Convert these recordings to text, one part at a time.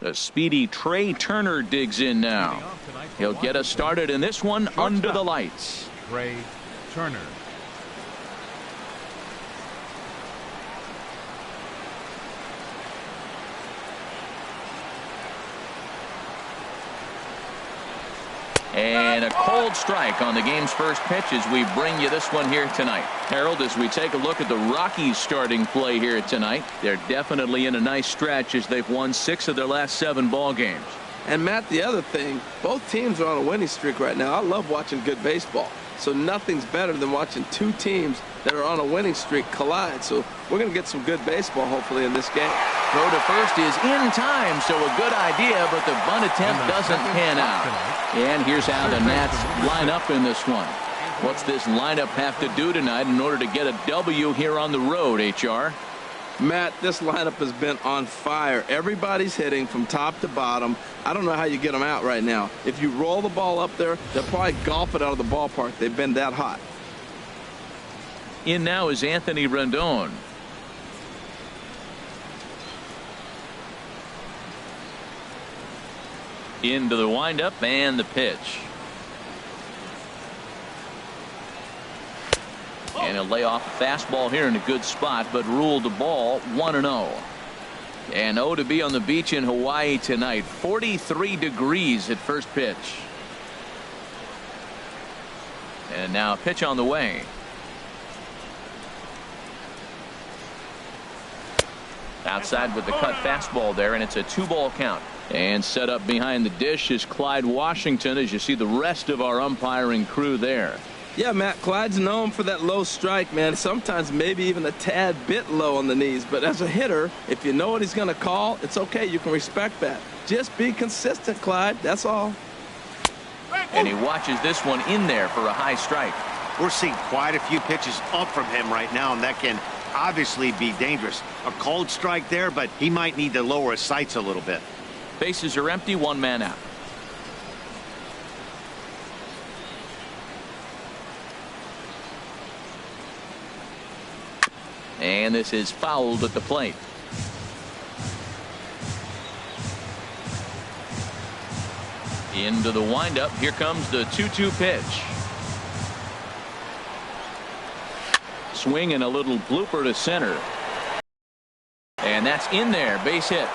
The speedy Trey Turner digs in now. He'll get us started in this one under the lights. Trey Turner. And a cold strike on the game's first pitch as we bring you this one here tonight. Harold, as we take a look at the Rockies starting play here tonight, they're definitely in a nice stretch as they've won 6 of their last 7 ball games. And Matt, the other thing, both teams are on a winning streak right now. I love watching good baseball. So nothing's better than watching 2 teams that are on a winning streak collide. So we're going to get some good baseball hopefully in this game. Throw to first is in time, so a good idea, but the bunt attempt doesn't pan out. And here's how the Nats line up in this one. What's this lineup have to do tonight in order to get a W here on the road, HR? Matt, this lineup has been on fire. Everybody's hitting from top to bottom. I don't know how you get them out right now. If you roll the ball up there, they'll probably golf it out of the ballpark. They've been that hot. In now is Anthony Rendon. Into the windup and the pitch. And he'll lay off a fastball here in a good spot, but ruled the ball 1-0. And 0 to be on the beach in Hawaii tonight. 43 degrees at first pitch. And now a pitch on the way. Outside with the cut fastball there, and it's a 2-ball count. And set up behind the dish is Clyde Washington, as you see the rest of our umpiring crew there. Yeah, Matt, Clyde's known for that low strike, man. Sometimes maybe even a tad bit low on the knees. But as a hitter, if you know what he's going to call, it's okay. You can respect that. Just be consistent, Clyde. That's all. And he watches this one in there for a high strike. We're seeing quite a few pitches up from him right now, and that can obviously be dangerous. A cold strike there, but he might need to lower his sights a little bit. Bases are empty, 1 man out. And this is fouled at the plate. Into the windup. Here comes the 2-2 pitch. Swing and a little blooper to center. And that's in there. Base hit.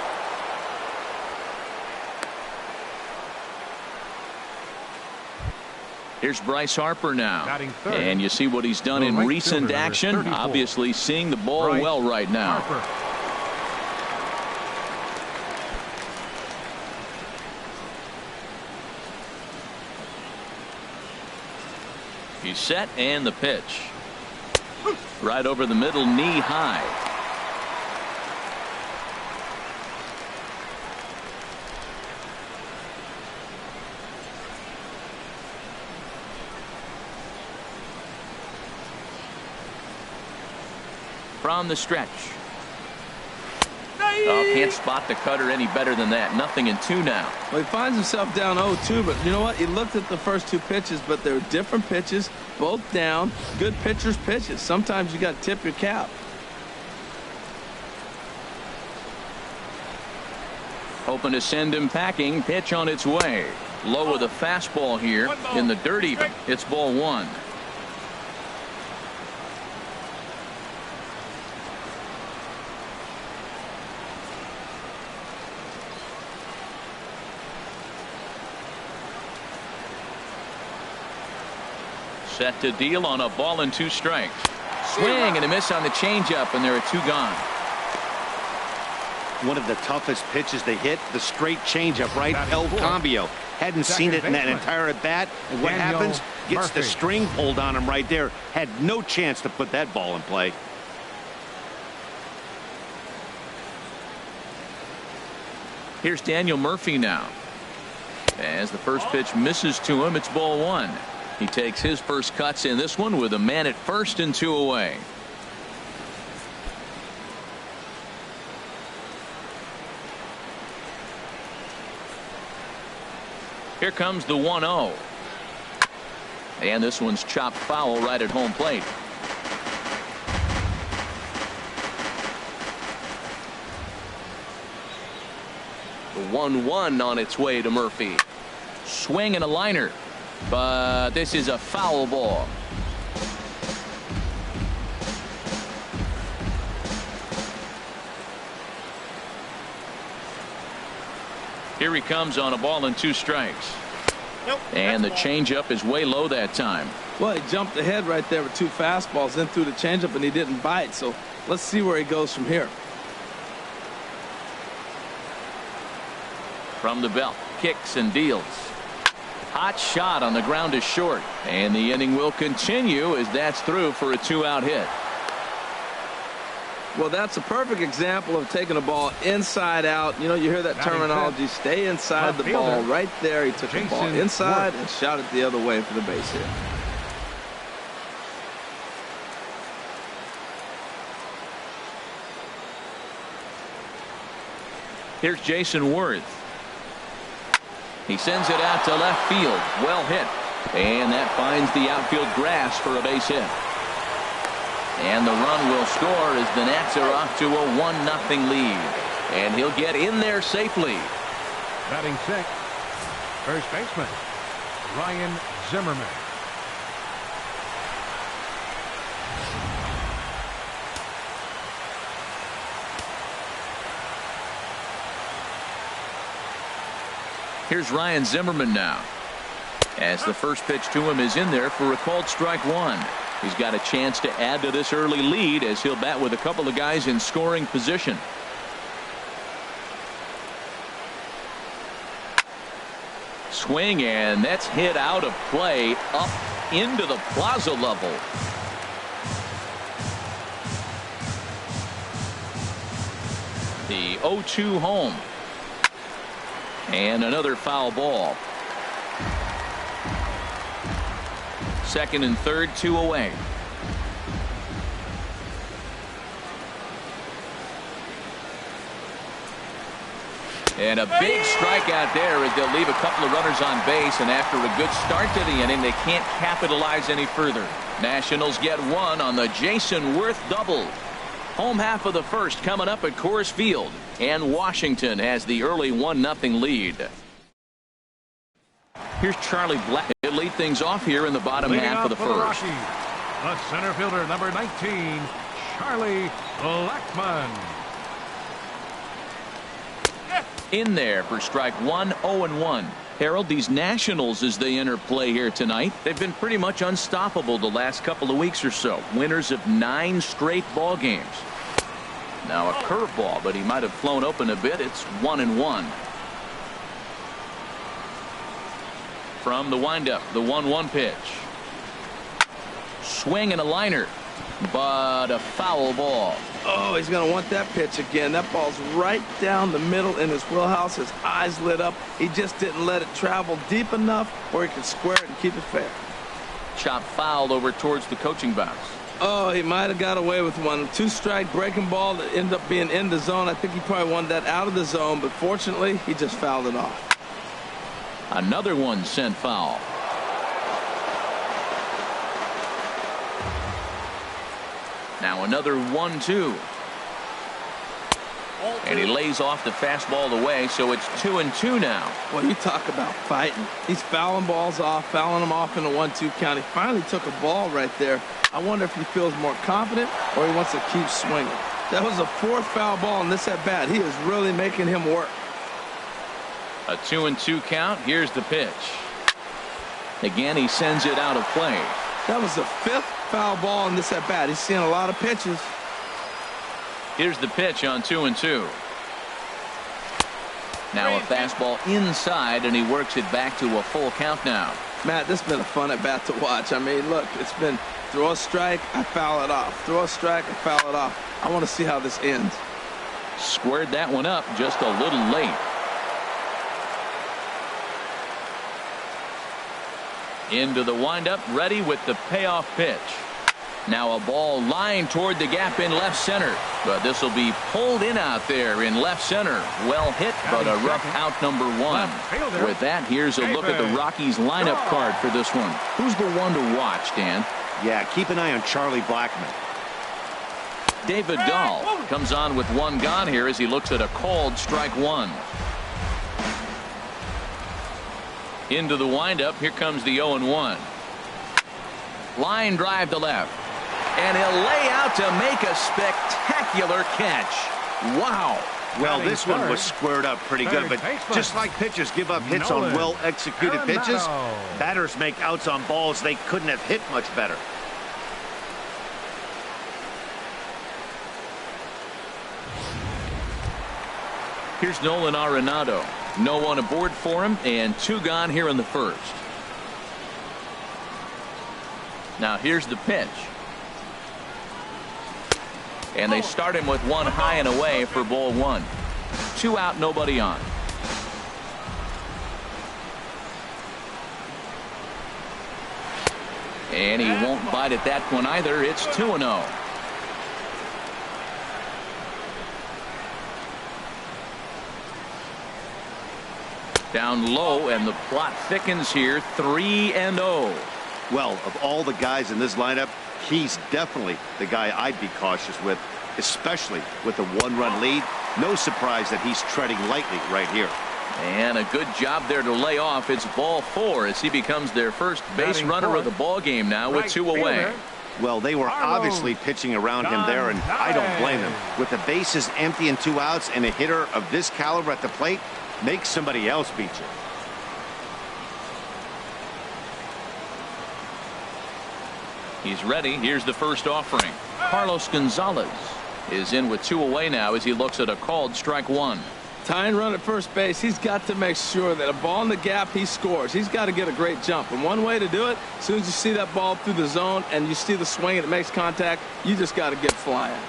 Here's Bryce Harper now. And you see what he's done in recent action. Obviously seeing the ball well right now. He's set, and the pitch. Right over the middle, knee high. From the stretch. Oh, can't spot the cutter any better than that. 0-2 now. Well, he finds himself down 0-2, but you know what? He looked at the first 2 pitches, but they were different pitches, both down. Good pitchers' pitches. Sometimes you got to tip your cap. Hoping to send him packing. Pitch on its way. Low with a fastball here in the dirt even. It's ball 1. Set to deal on a ball and 2 strikes. Swing and a miss on the changeup, and there are 2 gone. One of the toughest pitches they hit, the straight changeup, right? El Cambio. Hadn't seen it in that entire at bat. And what happens? Gets the string pulled on him right there. Had no chance to put that ball in play. Here's Daniel Murphy now. As the first pitch misses to him, it's ball 1. He takes his first cuts in this one with a man at first and 2 away. Here comes the 1-0. And this one's chopped foul right at home plate. The 1-1 on its way to Murphy. Swing and a liner, but this is a foul ball. Here he comes on a ball and 2 strikes. Nope, and the changeup is way low that time. Well, he jumped ahead right there with 2 fastballs, then threw the changeup, and he didn't bite. So let's see where he goes from here. From the belt, kicks and deals. Hot shot on the ground is short, and the inning will continue as that's through for a 2-out hit. Well, that's a perfect example of taking a ball inside out. You know, you hear that terminology, stay inside the ball. Right there, he took the ball inside and shot it the other way for the base hit. Here's Jason Worth. He sends it out to left field. Well hit. And that finds the outfield grass for a base hit. And the run will score as the Nats are off to a 1-0 lead. And he'll get in there safely. Batting sixth, first baseman, Ryan Zimmerman. Here's Ryan Zimmerman now, as the first pitch to him is in there for a called strike 1. He's got a chance to add to this early lead as he'll bat with a couple of guys in scoring position. Swing, and that's hit out of play up into the plaza level. The 0-2 home. And another foul ball. Second and third, 2 away. And a big strikeout there as they'll leave a couple of runners on base, and after a good start to the inning, they can't capitalize any further. Nationals get 1 on the Jason Worth double. Home half of the first coming up at Coors Field, and Washington has the early 1-0 lead. Here's Charlie Black. He'll lead things off here in the bottom half of the first. The center fielder, number 19, Charlie Blackmon. In there for strike 1, 0-1. Harold, these Nationals, as they enter play here tonight, they've been pretty much unstoppable the last couple of weeks or so. Winners of 9 straight ball games. Now a curveball, but he might have flown open a bit. It's 1-1. From the windup, the 1-1 pitch. Swing and a liner, but a foul ball. Oh, he's going to want that pitch again. That ball's right down the middle in his wheelhouse. His eyes lit up. He just didn't let it travel deep enough where he could square it and keep it fair. Chop fouled over towards the coaching box. Oh, he might have got away with one. 2-strike breaking ball that ended up being in the zone. I think he probably wanted that out of the zone, but fortunately, he just fouled it off. Another one sent foul. Now another 1-2. And he lays off the fastball away, so it's 2-2 now. Well, you talk about fighting. He's fouling balls off, fouling them off in the 1-2 count. He finally took a ball right there. I wonder if he feels more confident or he wants to keep swinging. That was the 4th foul ball in this at bat. He is really making him work. A 2-2 count. Here's the pitch. Again, he sends it out of play. That was the 5th foul ball in this at bat. He's seeing a lot of pitches. Here's the pitch on 2-2. Now a fastball inside, and he works it back to a full count now. Matt, this has been a fun at bat to watch. I mean, look, it's been throw a strike, I foul it off. Throw a strike, I foul it off. I want to see how this ends. Squared that one up just a little late. Into the windup, ready with the payoff pitch. Now a ball lined toward the gap in left center, but this will be pulled in out there in left center. Well hit, but a rough out number 1. With that, here's a look at the Rockies lineup card for this one. Who's the one to watch, Dan? Yeah, keep an eye on Charlie Blackmon. David Dahl comes on with 1 gone here as he looks at a called strike 1. Into the windup. Here comes the 0-1. Line drive to left. And he'll lay out to make a spectacular catch. Wow. Well, this one was squared up pretty good, but just like pitchers give up hits on well-executed pitches, batters make outs on balls they couldn't have hit much better. Here's Nolan Arenado. No one aboard for him, and 2 gone here in the first. Now here's the pitch. And they start him with 1 high and away for ball 1. 2 out, nobody on. And he won't bite at that one either. It's 2-0. Down low, and the plot thickens here. 3-0. Well, of all the guys in this lineup, he's definitely the guy I'd be cautious with, especially with a 1-run lead. No surprise that he's treading lightly right here. And a good job there to lay off. It's ball 4 as he becomes their first base runner of the ball game now with 2 away. Well, they were obviously pitching around him there, and I don't blame them. With the bases empty and 2 outs and a hitter of this caliber at the plate, make somebody else beat you. He's ready. Here's the first offering. Carlos Gonzalez is in with 2 away now as he looks at a called strike 1. Tying run at first base. He's got to make sure that a ball in the gap he scores. He's got to get a great jump. And one way to do it, as soon as you see that ball through the zone and you see the swing and it makes contact, you just got to get flying.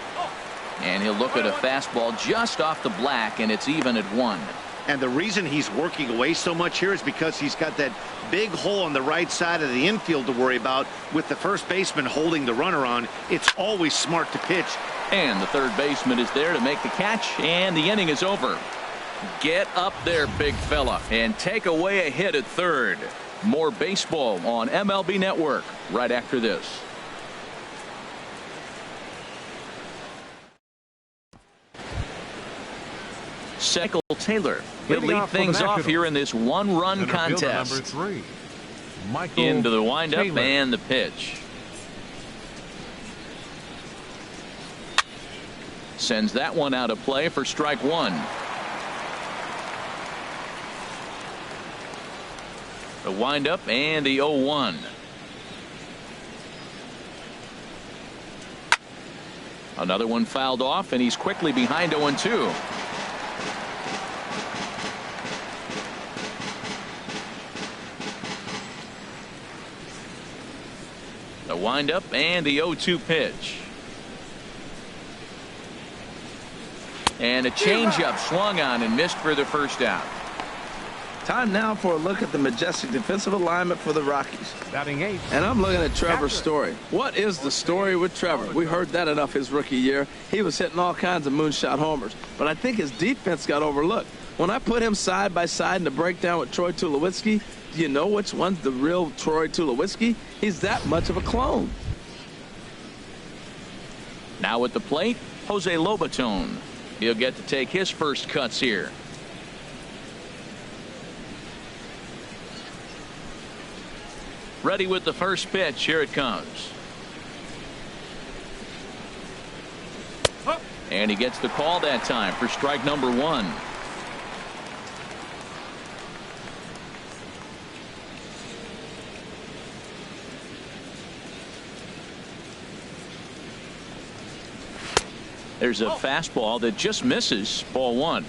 And he'll look at a fastball just off the black, and it's even at 1. And the reason he's working away so much here is because he's got that big hole on the right side of the infield to worry about. With the first baseman holding the runner on, it's always smart to pitch. And the third baseman is there to make the catch, and the inning is over. Get up there, big fella, and take away a hit at third. More baseball on MLB Network right after this. Michael Taylor. He'll lead things off here in this 1-run contest. Number 3, Michael Into the windup Taylor. and the pitch. Sends that one out of play for strike 1. The windup and the 0-1. Another one fouled off, and he's quickly behind 0-2. The windup and the 0-2 pitch. And a changeup swung on and missed for the first out. Time now for a look at the majestic defensive alignment for the Rockies. Batting 8. And I'm looking at Trevor's story. What is the story with Trevor? We heard that enough his rookie year. He was hitting all kinds of moonshot homers. But I think his defense got overlooked. When I put him side by side in the breakdown with Troy Tulowitzki, do you know which one's the real Troy Tulowitzki? He's that much of a clone. Now at the plate, Jose Lobaton. He'll get to take his first cuts here. Ready with the first pitch. Here it comes. And he gets the call that time for strike number 1. There's a fastball that just misses. Ball 1.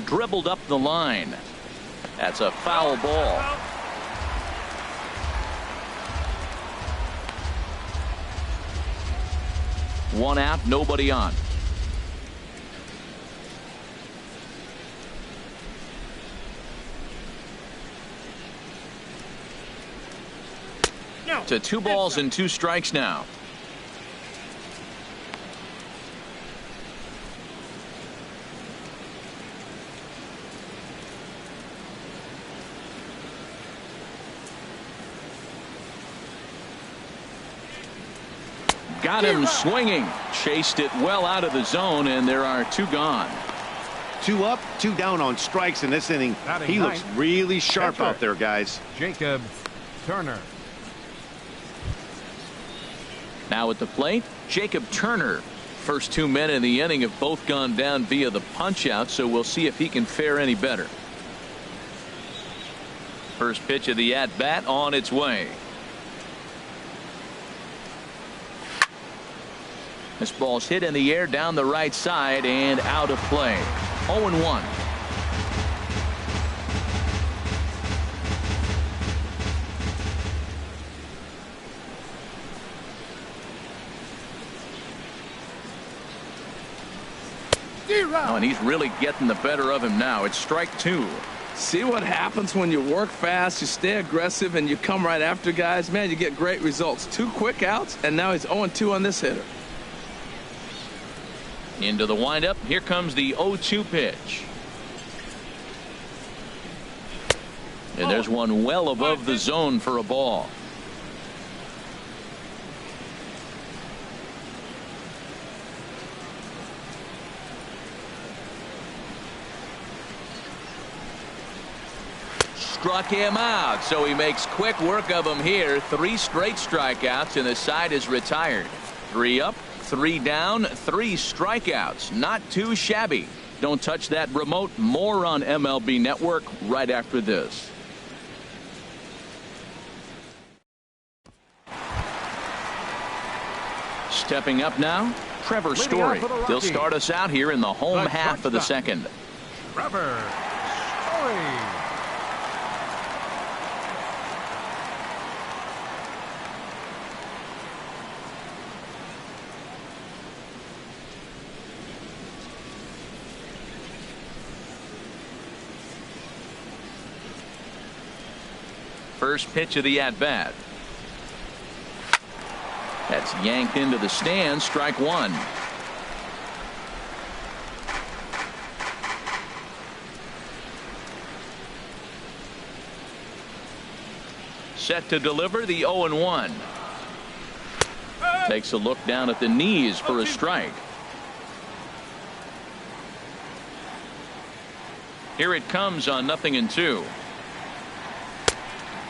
Dribbled up the line. That's a foul ball. One out, nobody on. To 2 balls and 2 strikes now. Got him swinging. Chased it well out of the zone, and there are 2 gone. 2 up, 2 down on strikes in this inning. He looks really sharp out there, guys. Jacob Turner. Now at the plate, Jacob Turner. First 2 men in the inning have both gone down via the punch out, so we'll see if he can fare any better. First pitch of the at bat on its way. This ball's hit in the air down the right side and out of play. 0-1. Oh, and he's really getting the better of him now. It's strike 2. See what happens when you work fast, you stay aggressive, and you come right after guys? Man, you get great results. 2 quick outs, and now he's 0-2 on this hitter. Into the windup. Here comes the 0-2 pitch. And there's one well above the zone for a ball. Struck him out, so he makes quick work of him here. 3 straight strikeouts, and the side is retired. 3 up, 3 down, 3 strikeouts. Not too shabby. Don't touch that remote. More on MLB Network right after this. Stepping up now, Trevor Story. He'll start us out here in the home half of the second. Trevor Story. First pitch of the at-bat. That's yanked into the stand. Strike 1. Set to deliver the 0-1. Takes a look down at the knees for a strike. Here it comes on 0-2.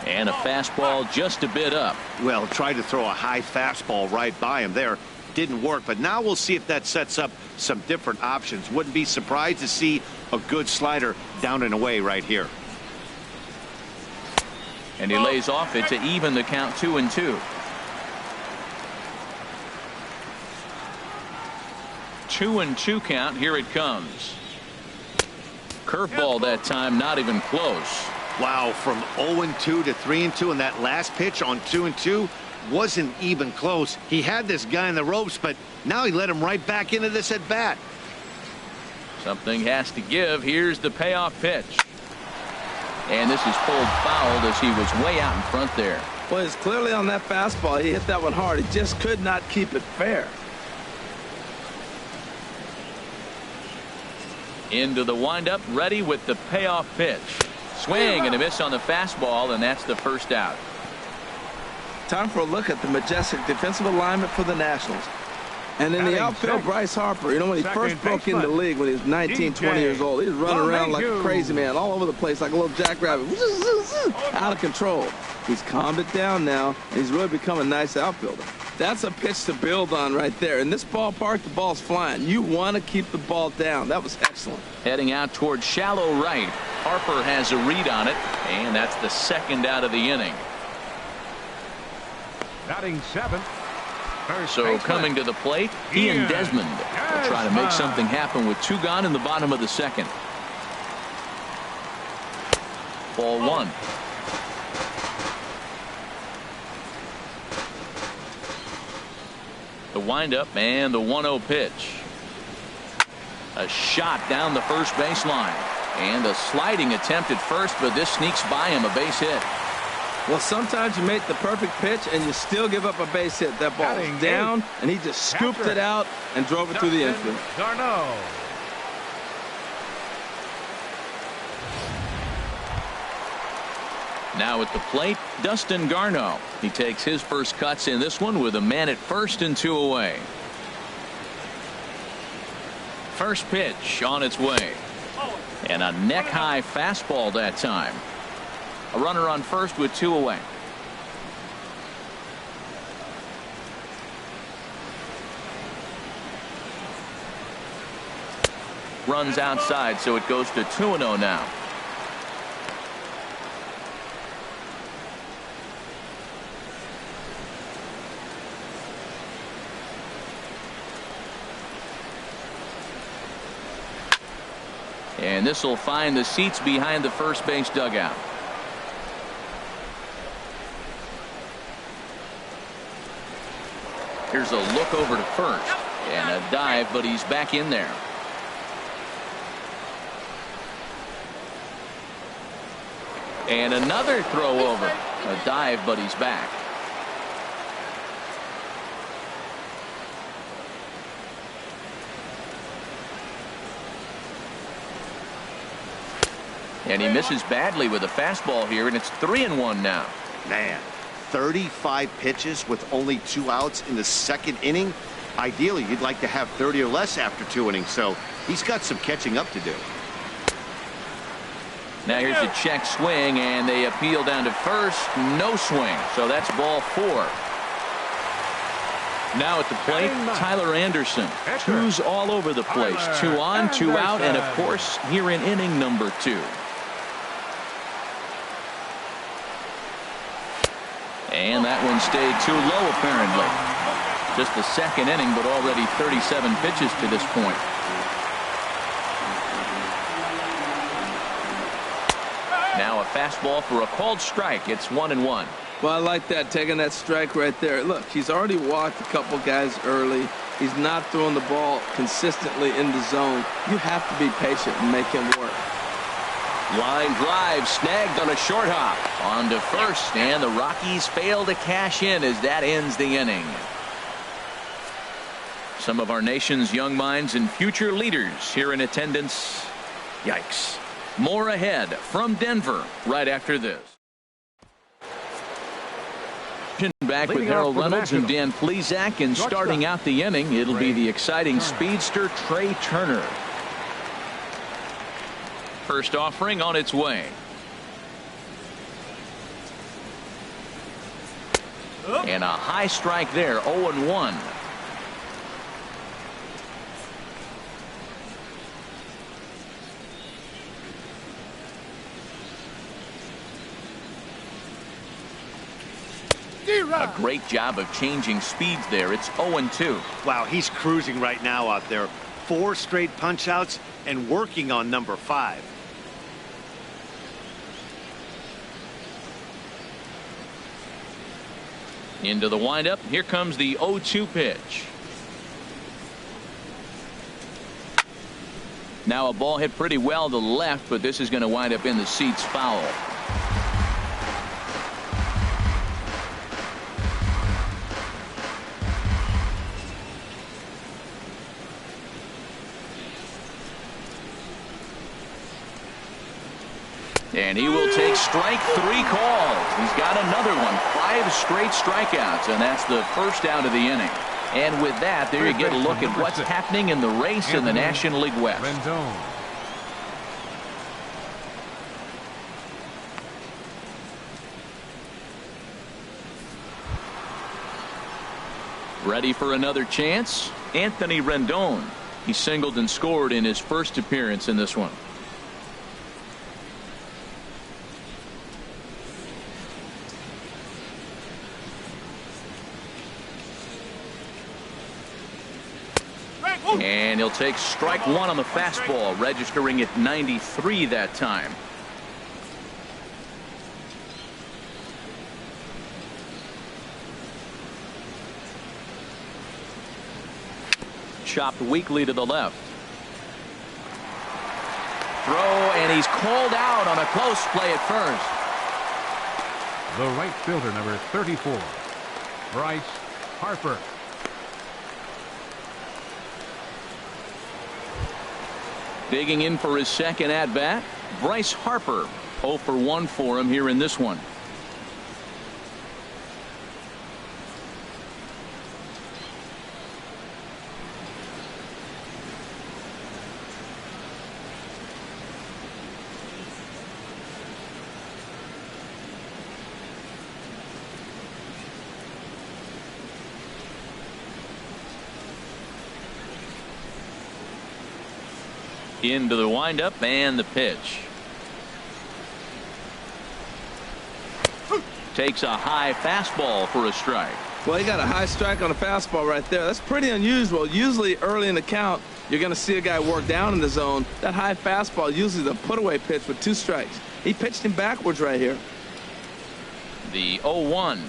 And a fastball just a bit up. Well, tried to throw a high fastball right by him there. Didn't work, but now we'll see if that sets up some different options. Wouldn't be surprised to see a good slider down and away right here. And he lays off it to even the count 2-2. 2-2 count. Here it comes. Curveball that time, not even close. Wow, from 0-2 to 3-2, and that last pitch on 2-2 wasn't even close. He had this guy in the ropes, but now he let him right back into this at bat. Something has to give. Here's the payoff pitch. And this is pulled fouled as he was way out in front there. Well, it's clearly on that fastball. He hit that one hard. He just could not keep it fair. Into the windup, ready with the payoff pitch. Swing and a miss on the fastball, and that's the first out. Time for a look at the majestic defensive alignment for the Nationals. And in the outfield, Bryce Harper, you know, when he first broke in the league when he was 19, 20 years old, he was running around like a crazy man all over the place like a little jackrabbit. Out of control. He's calmed it down now, and he's really become a nice outfielder. That's a pitch to build on right there. In this ballpark, the ball's flying. You want to keep the ball down. That was excellent. Heading out towards shallow right. Harper has a read on it, and that's the second out of the inning. Batting 7th. So coming to the plate, Ian Desmond will try to make something happen with 2 gone in the bottom of the second. Ball 1. The windup and the 1-0 pitch. A shot down the first baseline. And a sliding attempt at first, but this sneaks by him, a base hit. Well, sometimes you make the perfect pitch and you still give up a base hit. That ball is down, and he just scooped it out and drove it through the infield. Darno. Now at the plate, Dustin Garneau. He takes his first cuts in this one with a man at first and 2 away. First pitch on its way. And a neck-high fastball that time. A runner on first with 2 away. Runs outside, so it goes to 2-0 now. And this will find the seats behind the first base dugout. Here's a look over to first and a dive, but he's back in there. And another throw over. A dive, but he's back. And he misses badly with a fastball here, and it's 3-1 now. Man, 35 pitches with only 2 outs in the second inning. Ideally, you'd like to have 30 or less after 2 innings, so he's got some catching up to do. Now here's a check swing, and they appeal down to first. No swing, so that's ball 4. Now at the plate, Tyler Anderson. 2s all over the place. 2 on, 2 out, and of course here in inning number 2. And that one stayed too low apparently. Just the second inning, but already 37 pitches to this point. Now a fastball for a called strike. It's 1-1. Well, I like that, taking that strike right there. Look, he's already walked a couple guys early. He's not throwing the ball consistently in the zone. You have to be patient and make him work. Line drive snagged on a short hop. On to first, and the Rockies fail to cash in as that ends the inning. Some of our nation's young minds and future leaders here in attendance. Yikes. More ahead from Denver right after this. Back with Harold Reynolds and Dan Plesac, and starting out the inning, it'll be the exciting speedster Trey Turner. First offering on its way. And a high strike there. 0-1. A great job of changing speeds there. It's 0-2. Wow, he's cruising right now out there. 4 straight punch outs and working on number 5. Into the windup. Here comes the 0-2 pitch. Now a ball hit pretty well to the left, but this is going to wind up in the seats foul. And he will take strike 3 called. He's got another one. 5 straight strikeouts, and that's the first out of the inning. And with that, there you get a look at what's happening in the race in the National League West. Ready for another chance? Anthony Rendon. He singled and scored in his first appearance in this one. And he'll take strike 1 on the fastball, registering at 93 that time. Chopped weakly to the left. Throw, and he's called out on a close play at first. The right fielder, number 34, Bryce Harper. Digging in for his second at bat, Bryce Harper. 0 for 1 for him here in this one. Into the windup and the pitch. Takes a high fastball for a strike. Well, he got a high strike on a fastball right there. That's pretty unusual. Usually early in the count, you're going to see a guy work down in the zone. That high fastball, usually the put-away pitch with 2 strikes. He pitched him backwards right here. The 0-1.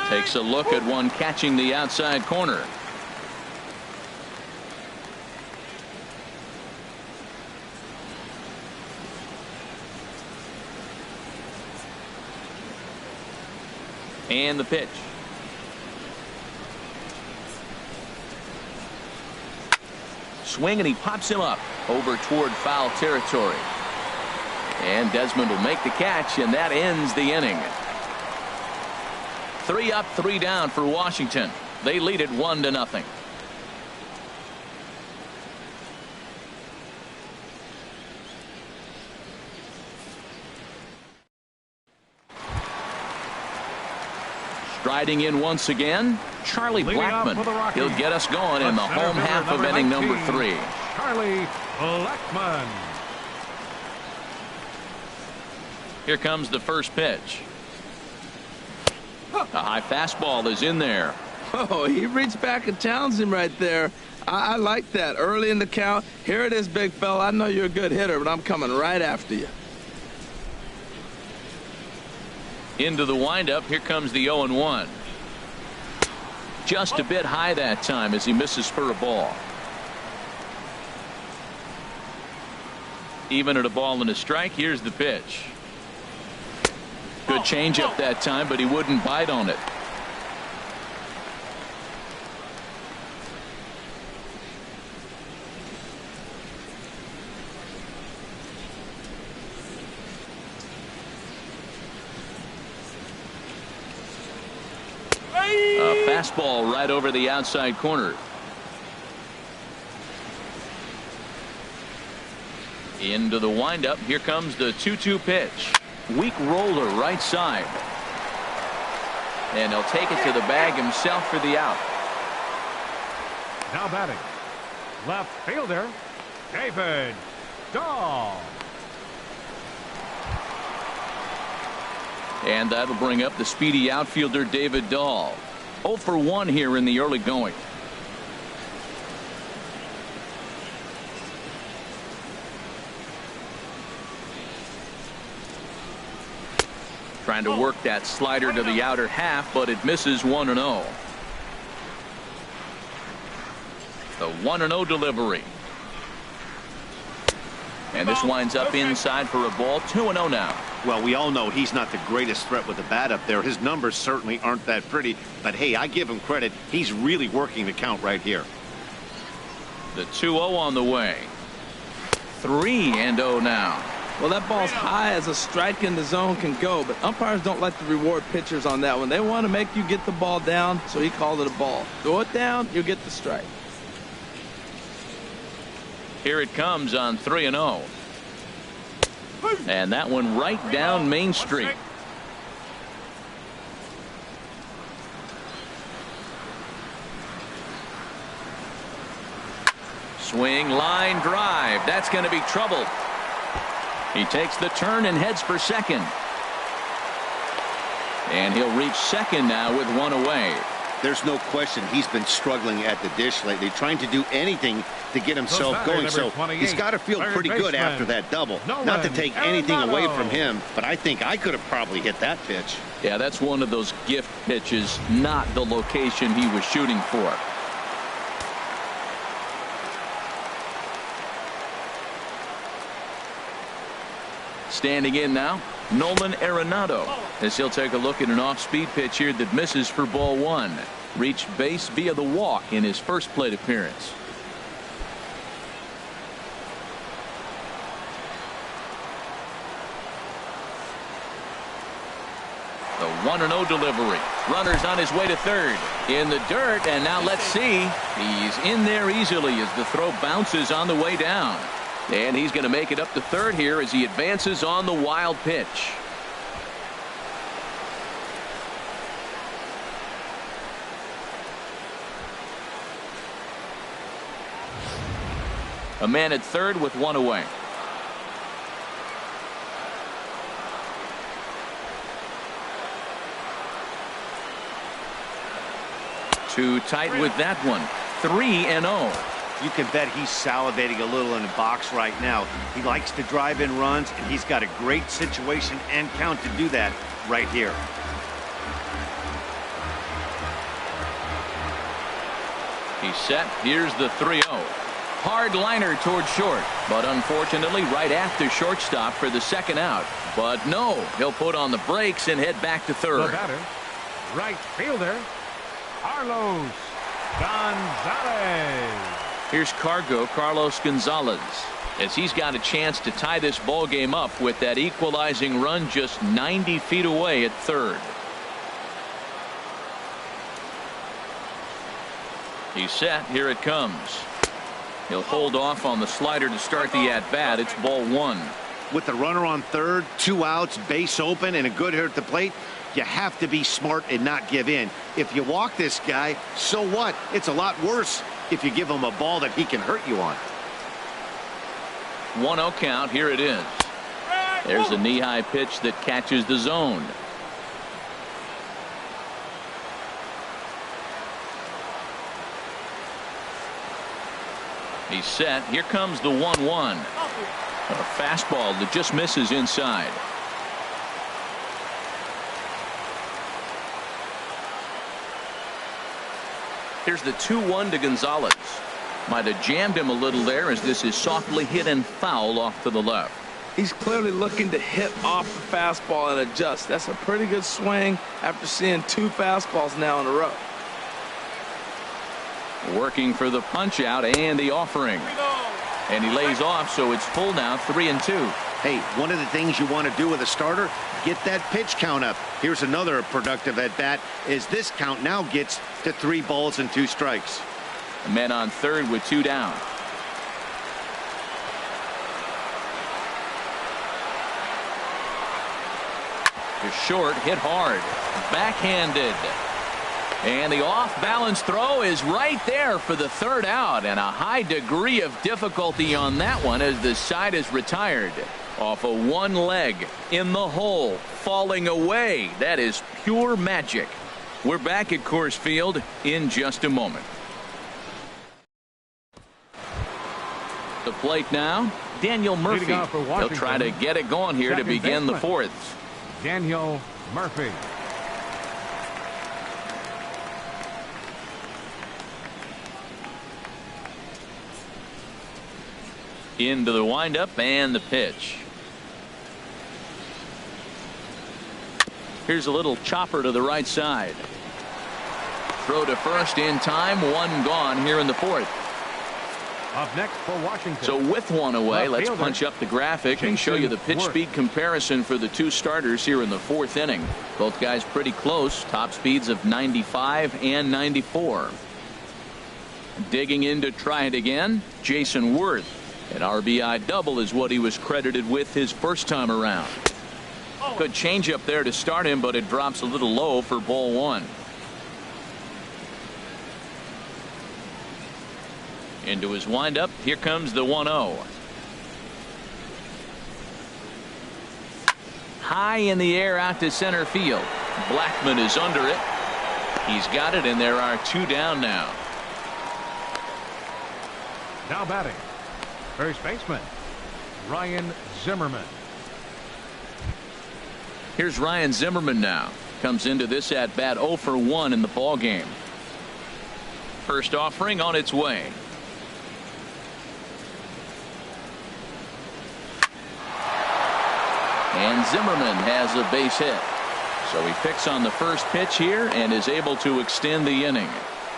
Takes a look at one catching the outside corner. And the pitch. Swing, and he pops him up over toward foul territory. And Desmond will make the catch, and that ends the inning. 3 up, 3 down for Washington. They lead it 1-0. Striding in once again, Charlie Blackmon. He'll get us going in the home half of inning number 3. Charlie Blackmon. Here comes the first pitch. A high fastball is in there. Oh, he reached back and challenged him right there. I like that. Early in the count. Here it is, big fella. I know you're a good hitter, but I'm coming right after you. Into the windup. Here comes the 0-1. Just a bit high that time as he misses for a ball. Even at a ball and a strike. Here's the pitch. Good changeup that time, but he wouldn't bite on it. A fastball right over the outside corner. Into the windup. Here comes the 2-2 pitch. Weak roller right side. And he'll take it to the bag himself for the out. Now batting, left fielder David Dahl. And that'll bring up the speedy outfielder David Dahl. 0 for 1 here in the early going. Trying to work that slider to the outer half, but it misses 1-0. The 1-0 delivery. And this winds up inside for a ball. 2-0 now. Well, we all know he's not the greatest threat with the bat up there. His numbers certainly aren't that pretty. But, hey, I give him credit. He's really working the count right here. The 2-0 on the way. 3-0 now. Well, that ball's high as a strike in the zone can go, but umpires don't like to reward pitchers on that one. They want to make you get the ball down, so he called it a ball. Throw it down, you'll get the strike. Here it comes on 3-0. And that one right down Main Street. Swing, line drive. That's going to be trouble. He takes the turn and heads for second. And he'll reach second now with one away. There's no question he's been struggling at the dish lately, trying to do anything to get himself going. So he's got to feel pretty good after that double. Not to take anything away from him, but I think I could have probably hit that pitch. Yeah, that's one of those gift pitches, not the location he was shooting for. Standing in now, Nolan Arenado, as he'll take a look at an off-speed pitch here that misses for ball 1. Reached base via the walk in his first plate appearance. 1-0 delivery. Runner's on his way to third. In the dirt, and now let's see. He's in there easily as the throw bounces on the way down. And he's going to make it up to third here as he advances on the wild pitch. A man at third with one away. Too tight with that one. 3-0. You can bet he's salivating a little in the box right now. He likes to drive in runs, and he's got a great situation and count to do that right here. He's set. Here's the 3-0. Hard liner towards short, but unfortunately right after shortstop for the second out. But no, he'll put on the brakes and head back to third. The batter, right fielder, Carlos Gonzalez. Here's Carlos Gonzalez, as he's got a chance to tie this ball game up with that equalizing run just 90 feet away at third. He's set. Here it comes. He'll hold off on the slider to start the at-bat. It's ball one. With the runner on third, 2 outs, base open, and a good hitter at the plate, you have to be smart and not give in. If you walk this guy, so what? It's a lot worse if you give him a ball that he can hurt you on. 1-0 count. Here it is. There's a knee-high pitch that catches the zone. He's set. Here comes the 1-1. A fastball that just misses inside. Here's the 2-1 to Gonzalez. Might have jammed him a little there as this is softly hit and foul off to the left. He's clearly looking to hit off the fastball and adjust. That's a pretty good swing after seeing 2 fastballs now in a row. Working for the punch out and the offering. And he lays off, so it's full now, 3-2. Hey, one of the things you want to do with a starter, get that pitch count up. Here's another productive at bat as this count now gets to 3 balls and 2 strikes. A man on third with 2 down. To short, hit hard, backhanded. And the off-balance throw is right there for the third out, and a high degree of difficulty on that one as the side is retired. Off of one leg, in the hole, falling away. That is pure magic. We're back at Coors Field in just a moment. The plate now, Daniel Murphy. He'll try to get it going here to begin the fourth. Daniel Murphy. Into the windup and the pitch. Here's a little chopper to the right side. Throw to first in time. 1 gone here in the fourth. Up next for Washington. So with 1 away, let's punch up the graphic and show you the pitch speed comparison for the 2 starters here in the 4th inning. Both guys pretty close. Top speeds of 95 and 94. Digging in to try it again, Jason Worth. An RBI double is what he was credited with his first time around. Good changeup there to start him, but it drops a little low for ball 1. Into his windup. Here comes the 1-0. High in the air out to center field. Blackman is under it. He's got it, and there are 2 down now. Now batting, first baseman Ryan Zimmerman. Here's Ryan Zimmerman now. Comes into this at bat 0 for 1 in the ball game. First offering on its way. And Zimmerman has a base hit. So he picks on the first pitch here and is able to extend the inning.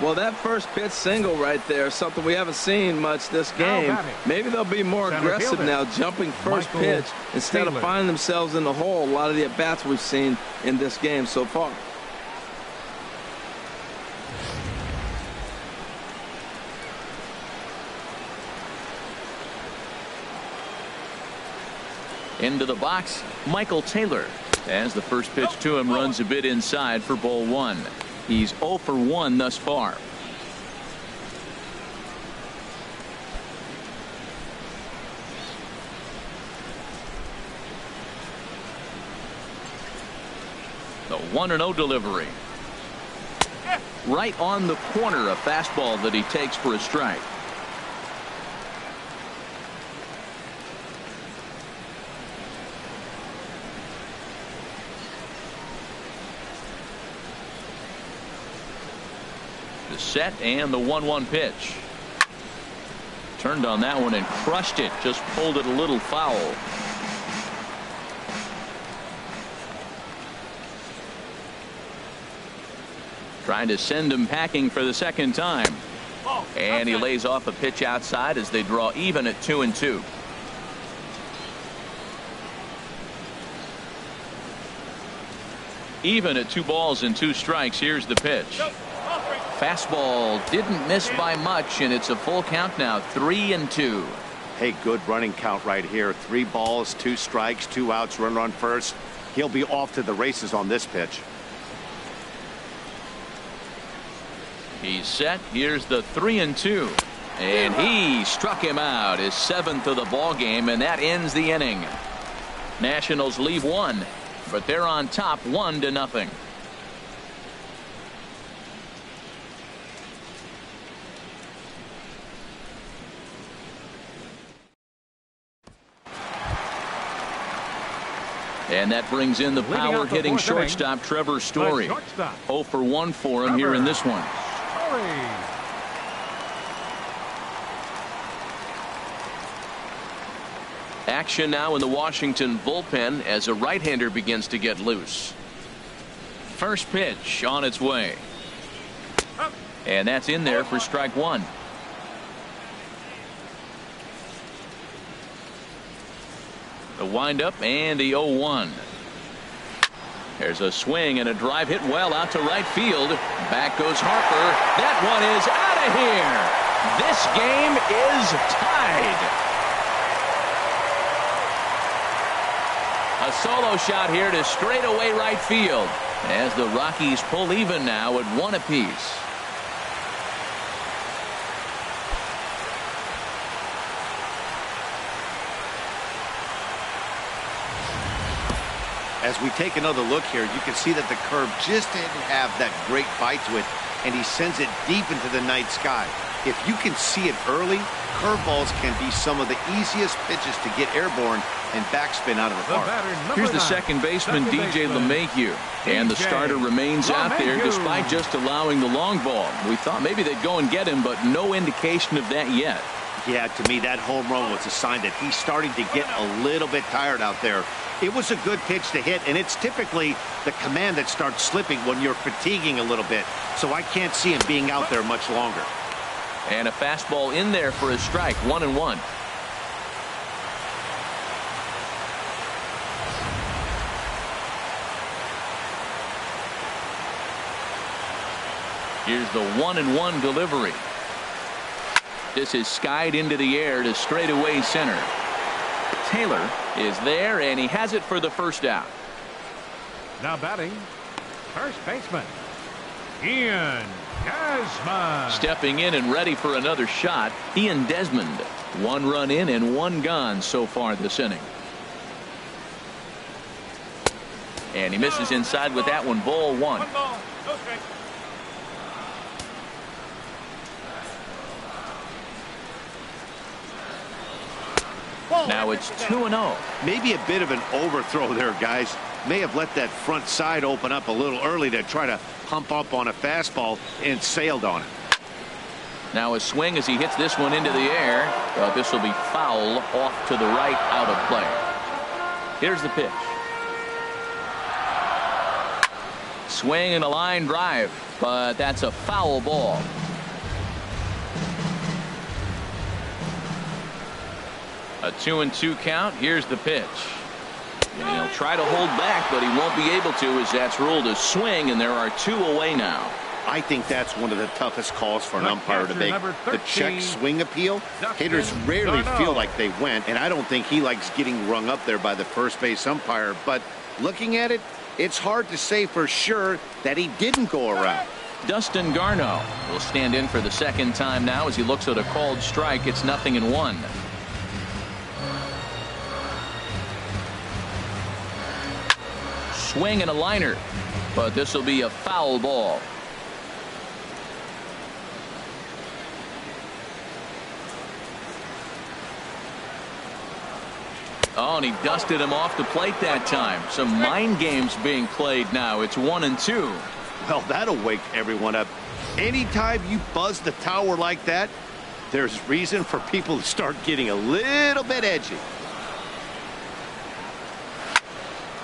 Well, that first pitch single right there is something we haven't seen much this game. Maybe they'll be more aggressive now, jumping first pitch instead of finding themselves in the hole. A lot of the at-bats we've seen in this game so far. Into the box, Michael Taylor. As the first pitch to him runs a bit inside for ball one. He's 0 for 1 thus far. The 1-0 delivery. Right on the corner, a fastball that he takes for a strike. The set and the 1-1 pitch. Turned on that one and crushed it. Just pulled it a little foul. Trying to send him packing for the second time. And he lays off a pitch outside as they draw even at 2-2. Even at 2 balls and 2 strikes. Here's the pitch. Fastball didn't miss by much, and it's a full count now, 3-2. Hey, good running count right here. 3 balls, 2 strikes, 2 outs, runner on first. He'll be off to the races on this pitch. He's set. Here's the 3-2. And he struck him out, his 7th of the ball game, and that ends the inning. Nationals leave 1, but they're on top 1-0. And that brings in the power hitting shortstop Trevor Story. 0 for 1 for him here in this one. Action now in the Washington bullpen as a right-hander begins to get loose. First pitch on its way. And that's in there for strike 1. The windup and the 0-1. There's a swing and a drive hit well out to right field. Back goes Harper. That one is out of here. This game is tied. A solo shot here to straightaway right field as the Rockies pull even now at 1 apiece. As we take another look here, you can see that the curve just didn't have that great bite to it, and he sends it deep into the night sky. If you can see it early, curveballs can be some of the easiest pitches to get airborne and backspin out of the park. Here's the second baseman, DJ LeMahieu, and the starter remains out there despite just allowing the long ball. We thought maybe they'd go and get him, but no indication of that yet. Yeah, to me, that home run was a sign that he's starting to get a little bit tired out there. It was a good pitch to hit, and it's typically the command that starts slipping when you're fatiguing a little bit. So I can't see him being out there much longer. And a fastball in there for a strike, 1-1. Here's the 1-1 delivery. This is skied into the air to straightaway center. Taylor is there, and he has it for the first out. Now batting, first baseman, Ian Desmond. Stepping in and ready for another shot, Ian Desmond. 1 run in and 1 gone so far this inning. And he misses inside with that one, ball 1. Okay. Now it's 2-0. Maybe a bit of an overthrow there, guys. May have let that front side open up a little early to try to hump up on a fastball and sailed on it. Now a swing as he hits this one into the air. This will be foul off to the right, out of play. Here's the pitch. swing and a line drive, but that's a foul ball. A 2-2 count. Here's the pitch. And he'll try to hold back, but he won't be able to, as that's ruled a swing, and there are 2 away now. I think that's one of the toughest calls for an umpire to make. The check swing appeal. Hitters rarely feel like they went, and I don't think he likes getting rung up there by the first base umpire. But looking at it, it's hard to say for sure that he didn't go around. Dustin Garneau will stand in for the second time now as he looks at a called strike. It's 0-1. Swing and a liner, but this will be a foul ball. Oh, and he dusted him off the plate that time. Some mind games being played now. It's 1-2. Well, that'll wake everyone up. Anytime you buzz the tower like that, there's reason for people to start getting a little bit edgy.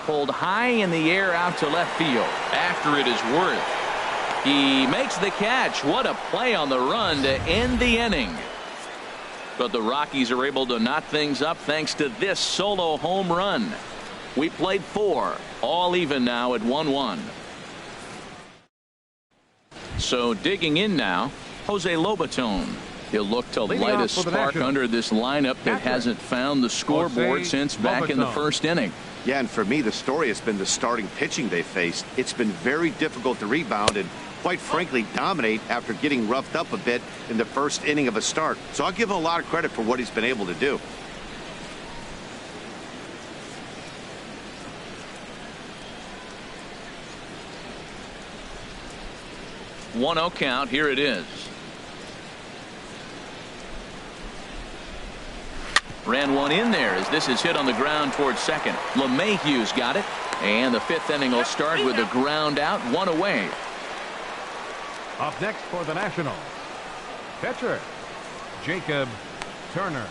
Pulled high in the air out to left field after it is Worth. He makes the catch. What a play on the run to end the inning. But the Rockies are able to knot things up thanks to this solo home run. We played 4, all even now at 1-1. So digging in now, Jose Lobaton. He'll look to light a spark under this lineup that hasn't found the scoreboard since back in the first inning. Yeah, and for me, the story has been the starting pitching they faced. It's been very difficult to rebound and, quite frankly, dominate after getting roughed up a bit in the first inning of a start. So I'll give him a lot of credit for what he's been able to do. One 1-0 count. Here it is. Ran one in there as this is hit on the ground towards second. LeMahieu's got it, and the 5th inning will start with a ground out, 1 away. Up next for the Nationals, pitcher Jacob Turner.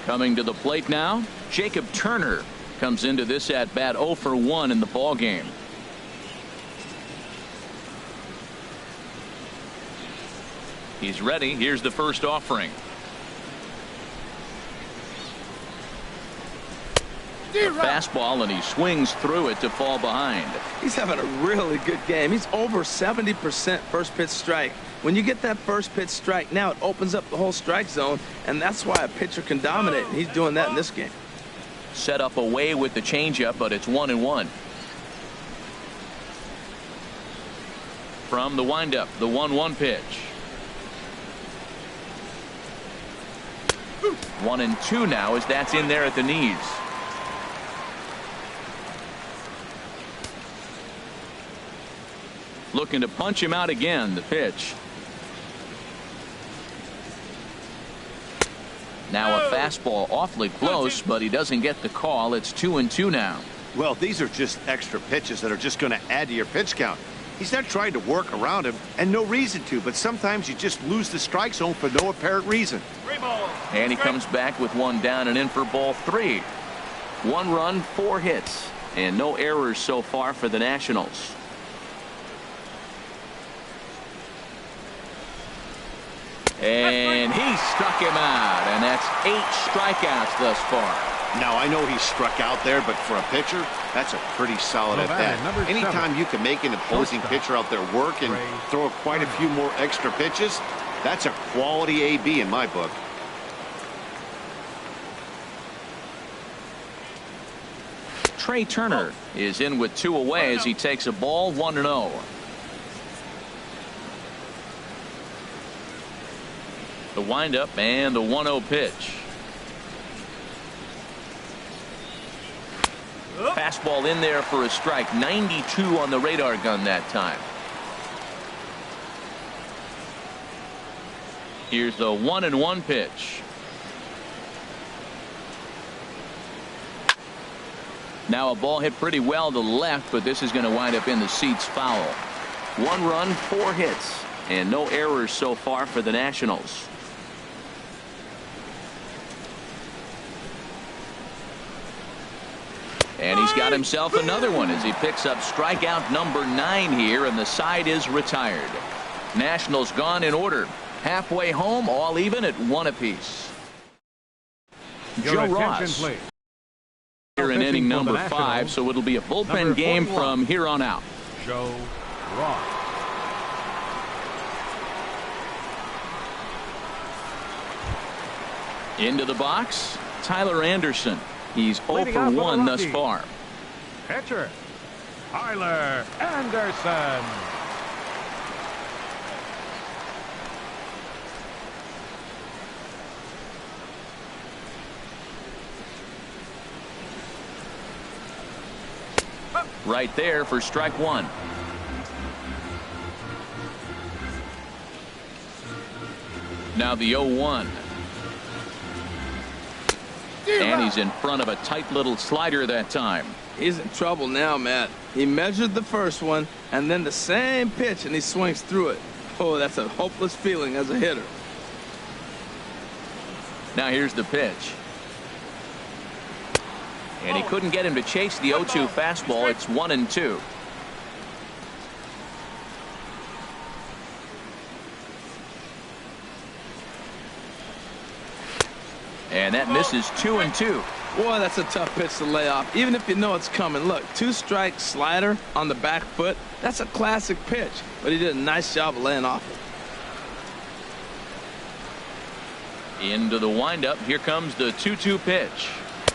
Coming to the plate now, Jacob Turner comes into this at bat 0 for 1 in the ball game. He's ready. Here's the first offering. A fastball, and he swings through it to fall behind. He's having a really good game. He's over 70% first pitch strike. When you get that first pitch strike, now it opens up the whole strike zone, and that's why a pitcher can dominate, and he's doing that in this game. Set up away with the changeup, but it's 1-1. From the windup, the 1-1 pitch. 1-2 now as that's in there at the knees. Looking to punch him out again. The pitch. Now a fastball awfully close, but he doesn't get the call. It's 2-2 now. Well, these are just extra pitches that are just going to add to your pitch count. He's not trying to work around him, and no reason to, but sometimes you just lose the strike zone for no apparent reason. And he comes back with one down and in for ball 3. 1 run, 4 hits, and no errors so far for the Nationals. And he struck him out, and that's 8 strikeouts thus far. Now, I know he struck out there, but for a pitcher, that's a pretty solid at bat. Anytime you can make an opposing pitcher out there work and throw quite a few more extra pitches, that's a quality AB in my book. Trey Turner is in with 2 away as he takes a ball, 1-0. The windup and the 1-0 pitch. Fastball in there for a strike. 92 on the radar gun that time. Here's the 1-1 pitch. Now a ball hit pretty well to the left, but this is going to wind up in the seats foul. 1 run, 4 hits, and no errors so far for the Nationals. And he's got himself another one as he picks up strikeout number 9 here, and the side is retired. Nationals gone in order. Halfway home, all even at 1 apiece. Joe Ross here in inning number 5, so it'll be a bullpen game from here on out. Joe Ross. Into the box, Tyler Anderson. He's 0 for 1 thus far. Pitcher, Tyler Anderson. Right there for strike 1. Now the 0-1. And he's in front of a tight little slider that time. He's in trouble now, Matt. He measured the first one and then the same pitch, and he swings through it. Oh, that's a hopeless feeling as a hitter. Now here's the pitch. And he couldn't get him to chase the 0-2 fastball. It's 1-2. And that misses 2-2. Boy, that's a tough pitch to lay off, even if you know it's coming. Look, 2-strike slider on the back foot. That's a classic pitch, but he did a nice job of laying off it. Into the windup. Here comes the 2-2 pitch.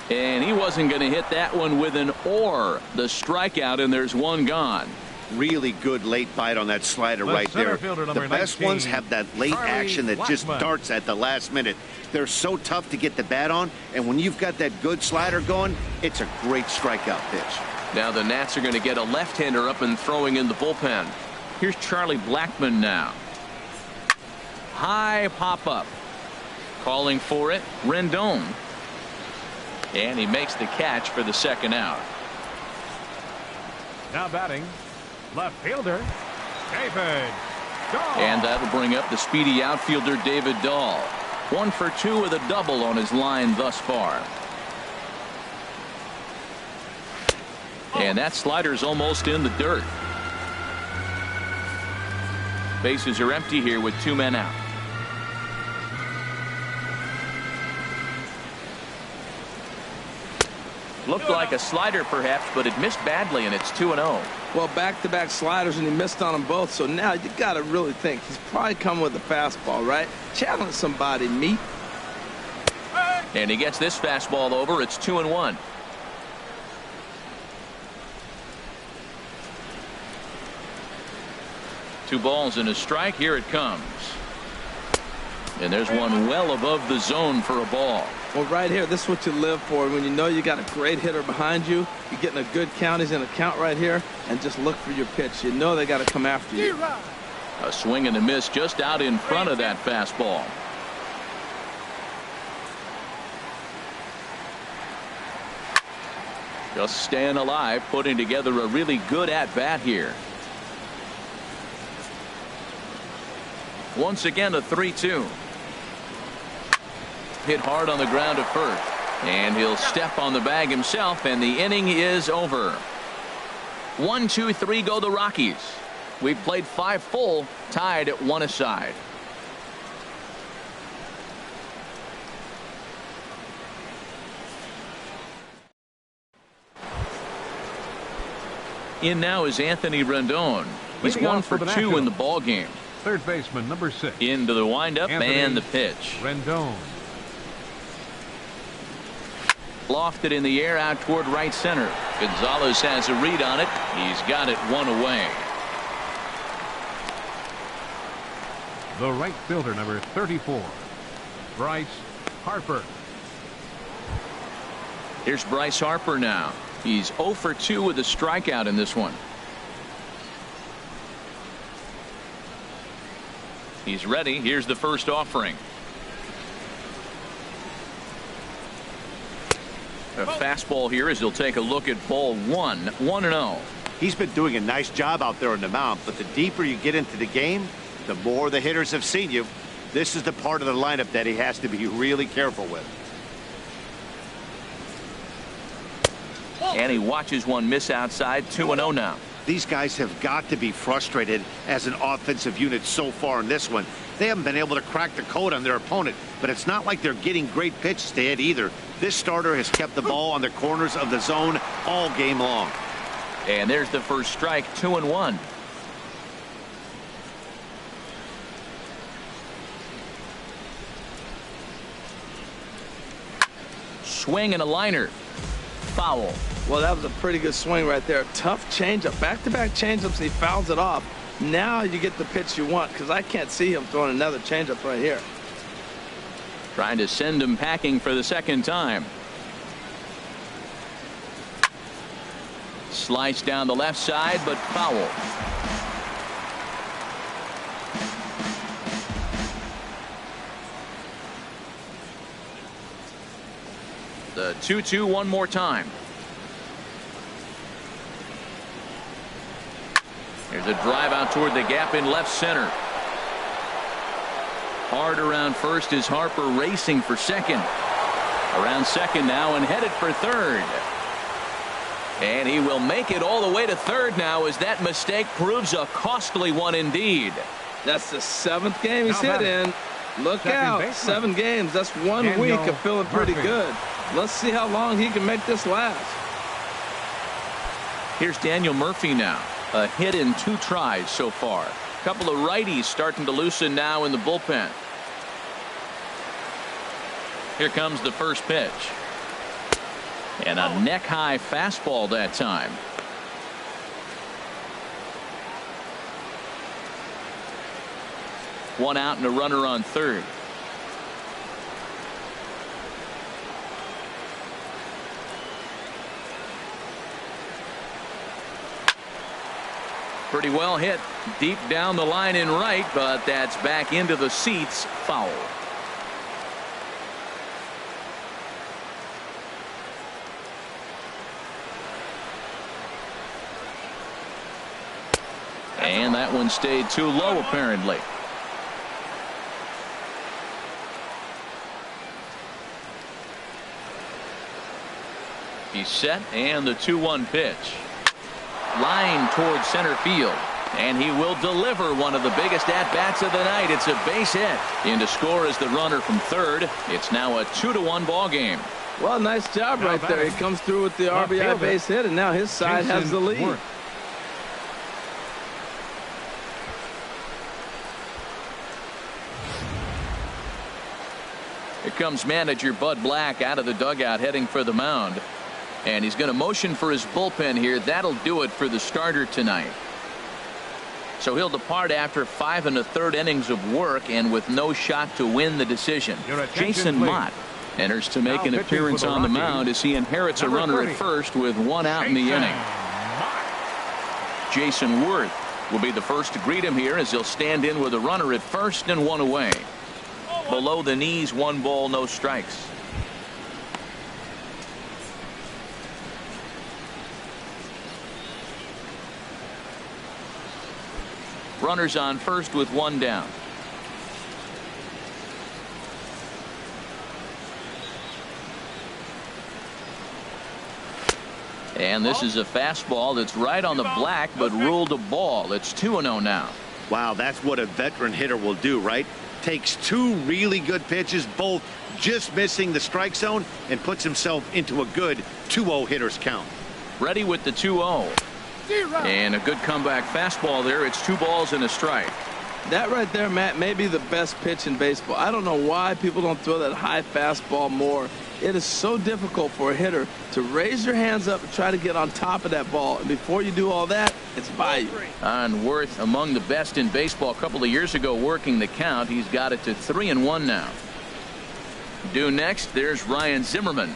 And he wasn't going to hit that one with an or. The strikeout, and there's one gone. Really good late bite on that slider right there. The best ones have that late action that just darts at the last minute. They're so tough to get the bat on, and when you've got that good slider going, it's a great strikeout pitch. Now the Nats are going to get a left-hander up and throwing in the bullpen. Here's Charlie Blackmon now. High pop-up. Calling for it, Rendon. And he makes the catch for the second out. Now batting, left fielder, David Dahl. And that'll bring up the speedy outfielder David Dahl. 1 for 2 with a double on his line thus far. And that slider's almost in the dirt. Bases are empty here with 2 men out. Looked like a slider perhaps, but it missed badly, and it's 2-0. Well, back-to-back sliders, and he missed on them both. So now you got to really think he's probably coming with a fastball, right? Challenge somebody, meat. And he gets this fastball over. It's 2-1. Two balls and a strike. Here it comes. And there's one well above the zone for a ball. Well, right here, this is what you live for. When you know you got a great hitter behind you, you're getting a good count. He's in a count right here, and just look for your pitch. You know they got to come after you. A swing and a miss just out in front of that fastball. Just staying alive, putting together a really good at-bat here. Once again, a 3-2. Hit hard on the ground to first, and he'll step on the bag himself, and the inning is over. 1, 2, 3 go the Rockies. We've played 5 full, tied at 1 aside. In now is Anthony Rendon. He's 1 for 2 in the ball game. Third baseman, number 6. Into the windup and the pitch. Rendon. Lofted in the air out toward right center. Gonzalez has a read on it. He's got it 1 away. The right fielder, number 34, Bryce Harper. Here's Bryce Harper now. He's 0 for 2 with a strikeout in this one. He's ready. Here's the first offering. A fastball here as he'll take a look at ball 1. 1-0. He's been doing a nice job out there on the mound, but the deeper you get into the game, the more the hitters have seen you. This is the part of the lineup that he has to be really careful with. And he watches one miss outside. 2-0 now. These guys have got to be frustrated as an offensive unit so far in this one. They haven't been able to crack the code on their opponent, but it's not like they're getting great pitches to hit either. This starter has kept the ball on the corners of the zone all game long. And there's the first strike. 2-1. Swing and a liner. Foul. Well, that was a pretty good swing right there. Tough changeup. Back-to-back changeups. He fouls it off. Now you get the pitch you want, because I can't see him throwing another changeup right here. Trying to send him packing for the second time. Slice down the left side, but foul. The 2-2 one more time. There's a drive out toward the gap in left center. Hard around first is Harper racing for second. Around second now and headed for third. And he will make it all the way to third now as that mistake proves a costly one indeed. That's the 7th game he's hit in. Look out. 7 games. That's 1 week of feeling pretty good. Let's see how long he can make this last. Here's Daniel Murphy now. A hit in 2 tries so far. A couple of righties starting to loosen now in the bullpen. Here comes the first pitch. And a neck-high fastball that time. One out and a runner on third. Pretty well hit deep down the line in right, but that's back into the seats. Foul. And that one stayed too low apparently. He's set, and the 2-1 pitch. Line towards center field, and he will deliver one of the biggest at-bats of the night. It's a base hit. In to score is the runner from third. It's now a 2-1 ball game. Well, nice job right there. He comes through with the RBI base hit, and now his side has the lead. Here comes manager Bud Black out of the dugout heading for the mound. And he's going to motion for his bullpen here. That'll do it for the starter tonight. So he'll depart after 5 1/3 innings of work and with no shot to win the decision. Jason Mott enters to make an appearance on the mound as he inherits a runner at first with 1 out in the inning. Jason Worth will be the first to greet him here as he'll stand in with a runner at first and 1 away. Below the knees, 1 ball, no strikes. Runners on first with 1 down. And this is a fastball that's right on the black but ruled a ball. It's 2-0 now. Wow, that's what a veteran hitter will do, right? Takes 2 really good pitches, both just missing the strike zone, and puts himself into a good 2-0 hitter's count. Ready with the 2-0. And a good comeback fastball there. It's 2 balls and a strike. That right there, Matt, may be the best pitch in baseball. I don't know why people don't throw that high fastball more. It is so difficult for a hitter to raise your hands up and try to get on top of that ball. And before you do all that, it's by you. On Worth, among the best in baseball a couple of years ago, working the count. He's got it to 3-1 now. Due next, there's Ryan Zimmerman.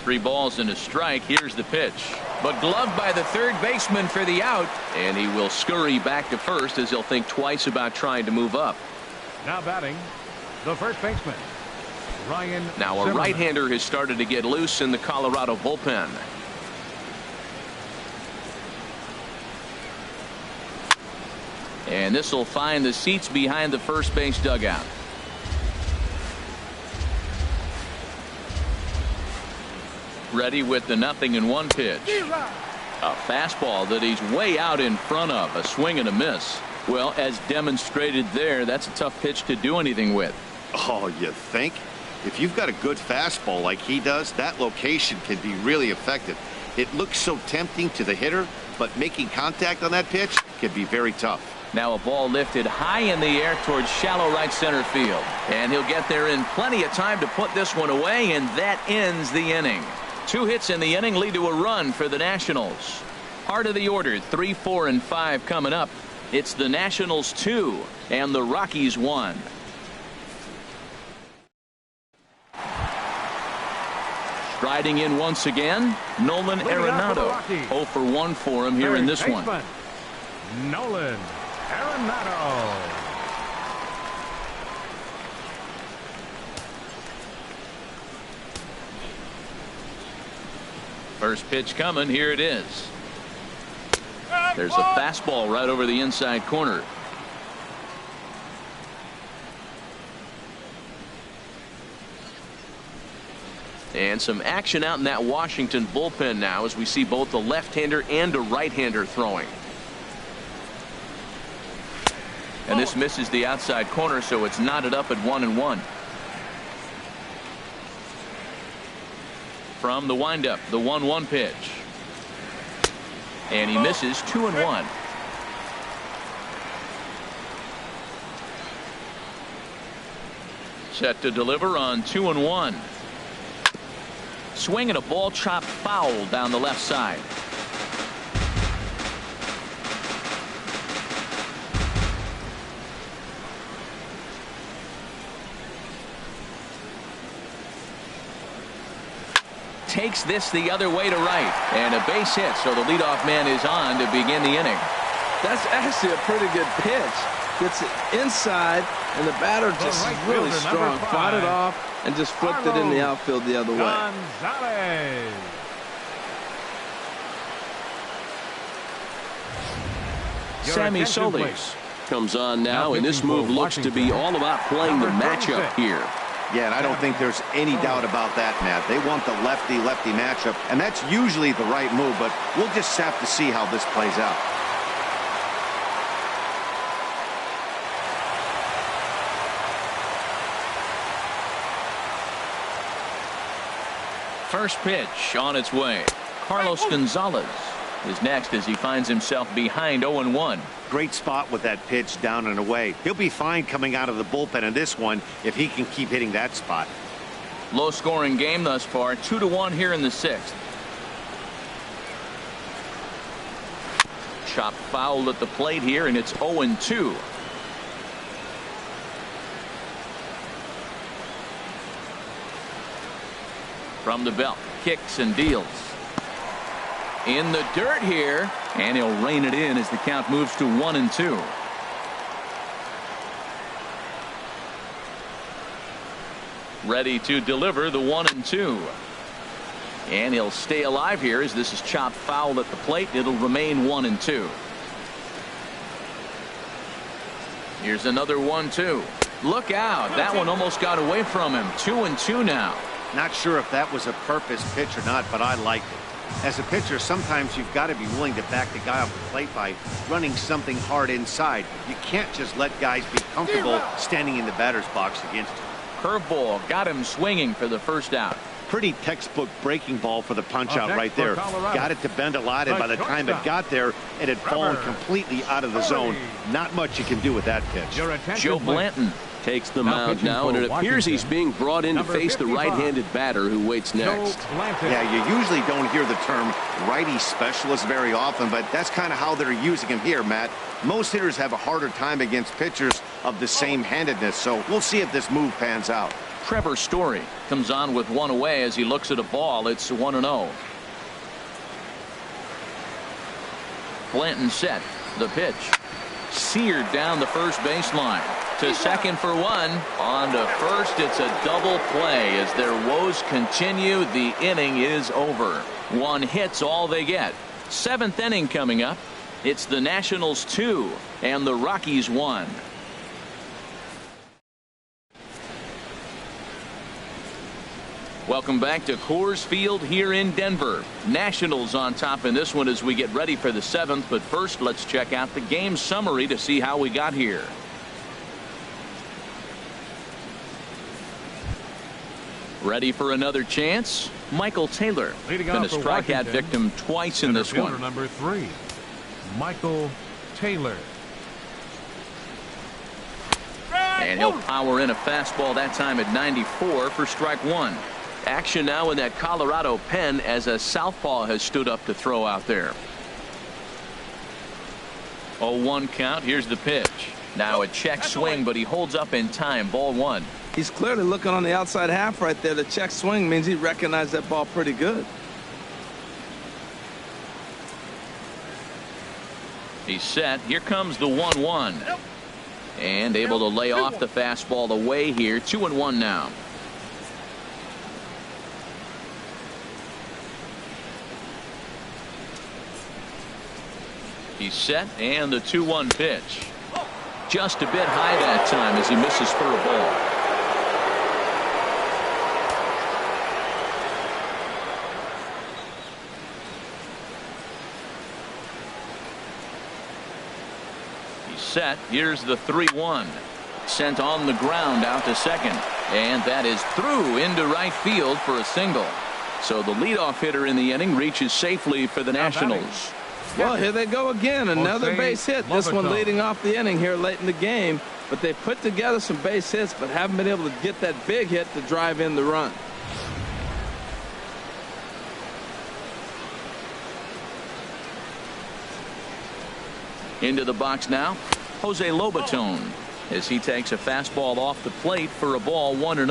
Three balls and a strike. Here's the pitch. But gloved by the third baseman for the out. And he will scurry back to first as he'll think twice about trying to move up. Now batting, the first baseman, Ryan Now a Zimmerman. right-hander has started to get loose in the Colorado bullpen. And this will find the seats behind the first base dugout. Ready with the 0-1 pitch. A fastball that he's way out in front of. A swing and a miss. Well, as demonstrated there, that's a tough pitch to do anything with. Oh, you think? If you've got a good fastball like he does, that location can be really effective. It looks so tempting to the hitter, but making contact on that pitch can be very tough. Now a ball lifted high in the air towards shallow right center field. And he'll get there in plenty of time to put this one away, and that ends the inning. 2 hits in the inning lead to a run for the Nationals. Heart of the order, 3, 4, and 5 coming up. It's the Nationals 2 and the Rockies 1. Striding in once again, Nolan Arenado. 0 for 1 for him here in this one. Nolan Arenado. First pitch coming. Here it is. There's a fastball right over the inside corner. And some action out in that Washington bullpen now as we see both a left-hander and a right-hander throwing. And this misses the outside corner, so it's knotted up at 1-1. From the windup, the 1-1 pitch. And he misses 2-1. Set to deliver on 2-1. Swing and a ball chopped foul down the left side. Takes this the other way to right, and a base hit, so the leadoff man is on to begin the inning. That's actually a pretty good pitch. Gets it inside, and the batter just is really strong. Fought it off and just flipped it in the outfield the other way. Gonzalez. Sammy Solis comes on now, and this move looks to be all about playing the matchup here. Yeah, and I don't think there's any doubt about that, Matt. They want the lefty-lefty matchup, and that's usually the right move, but we'll just have to see how this plays out. First pitch on its way. Carlos Gonzalez is next as he finds himself behind 0-1. Great spot with that pitch down and away. He'll be fine coming out of the bullpen in this one if he can keep hitting that spot. Low scoring game thus far, 2-1 here in the 6th. Chopped foul at the plate here, and it's 0-2. From the belt, kicks and deals. In the dirt here, and he'll rein it in as the count moves to 1-2. Ready to deliver the 1-2. And he'll stay alive here as this is chopped foul at the plate. It'll remain 1-2. Here's another 1-2. Look out. That one almost got away from him. 2-2 now. Not sure if that was a purpose pitch or not, but I liked it. As a pitcher, sometimes you've got to be willing to back the guy off the plate by running something hard inside. You can't just let guys be comfortable standing in the batter's box against you. Curveball got him swinging for the first out. Pretty textbook breaking ball for the punch out right there. Got it to bend a lot, and by the time it got there, it had fallen completely out of the zone. Not much you can do with that pitch. Joe Blanton takes the mound now, and it appears he's being brought in to face the right-handed batter who waits next. Yeah, you usually don't hear the term righty specialist very often, but that's kind of how they're using him here, Matt. Most hitters have a harder time against pitchers of the same handedness, so we'll see if this move pans out. Trevor Story comes on with one away as he looks at a ball. It's 1-0. Blanton set. The pitch. Seared down the first baseline. To second for one. On to first. It's a double play as their woes continue. The inning is over. One hit's all they get. 7th inning coming up. It's the Nationals 2 and the Rockies 1. Welcome back to Coors Field here in Denver. Nationals on top in this one as we get ready for the 7th. But first, let's check out the game summary to see how we got here. Ready for another chance? Michael Taylor been a strikeout victim twice in this one. Number 3, Michael Taylor. And he'll power in a fastball that time at 94 for strike 1. Action now in that Colorado pen as a southpaw has stood up to throw out there. 0-1 count. Here's the pitch. Now a check swing, but he holds up in time. Ball 1. He's clearly looking on the outside half right there. The check swing means he recognized that ball pretty good. He's set. Here comes the 1-1. And able to lay off the fastball away here. 2-1 now. He's set, and the 2-1 pitch. Just a bit high that time as he misses for a ball. He's set. Here's the 3-1. Sent on the ground out to second. And that is through into right field for a single. So the leadoff hitter in the inning reaches safely for the Nationals. Well, here they go again. Another base hit. This one leading off the inning here late in the game. But they put together some base hits, but haven't been able to get that big hit to drive in the run. Into the box now, Jose Lobaton, as he takes a fastball off the plate for a ball. 1-0.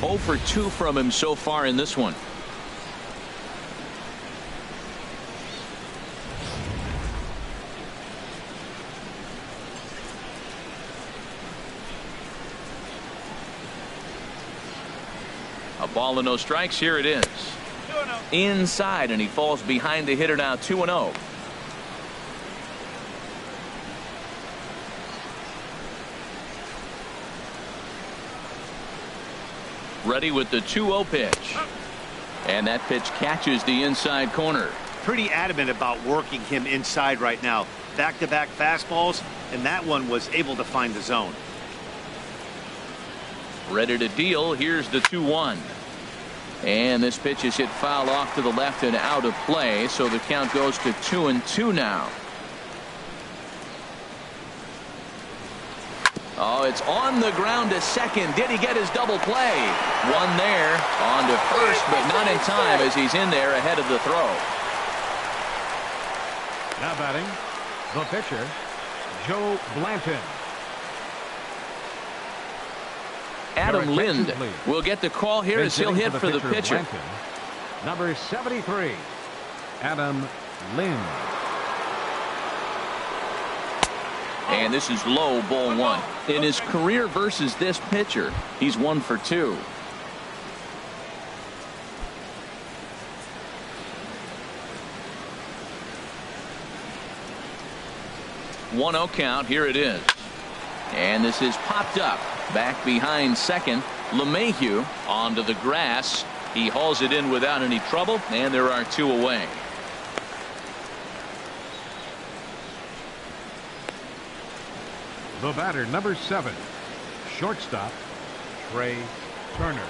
0 for 2 from him so far in this one. A ball and no strikes. Here it is. Inside, and he falls behind the hitter now. 2-0. Ready with the 2-0 pitch. And that pitch catches the inside corner. Pretty adamant about working him inside right now. Back-to-back fastballs, and that one was able to find the zone. Ready to deal. Here's the 2-1. And this pitch is hit foul off to the left and out of play. So the count goes to 2-2 now. Oh, it's on the ground to second. Did he get his double play? One there. On to first, but not in time as he's in there ahead of the throw. Now batting, the pitcher, Joe Blanton. Adam Lind will get the call here as he'll hit for the pitcher. Blanton, number 73, Adam Lind. And this is low, ball 1. In his career versus this pitcher, he's 1 for 2. One-0 count. Here it is. And this is popped up. Back behind second. LeMahieu onto the grass. He hauls it in without any trouble, and there are 2 away. The batter, number 7, shortstop, Trey Turner.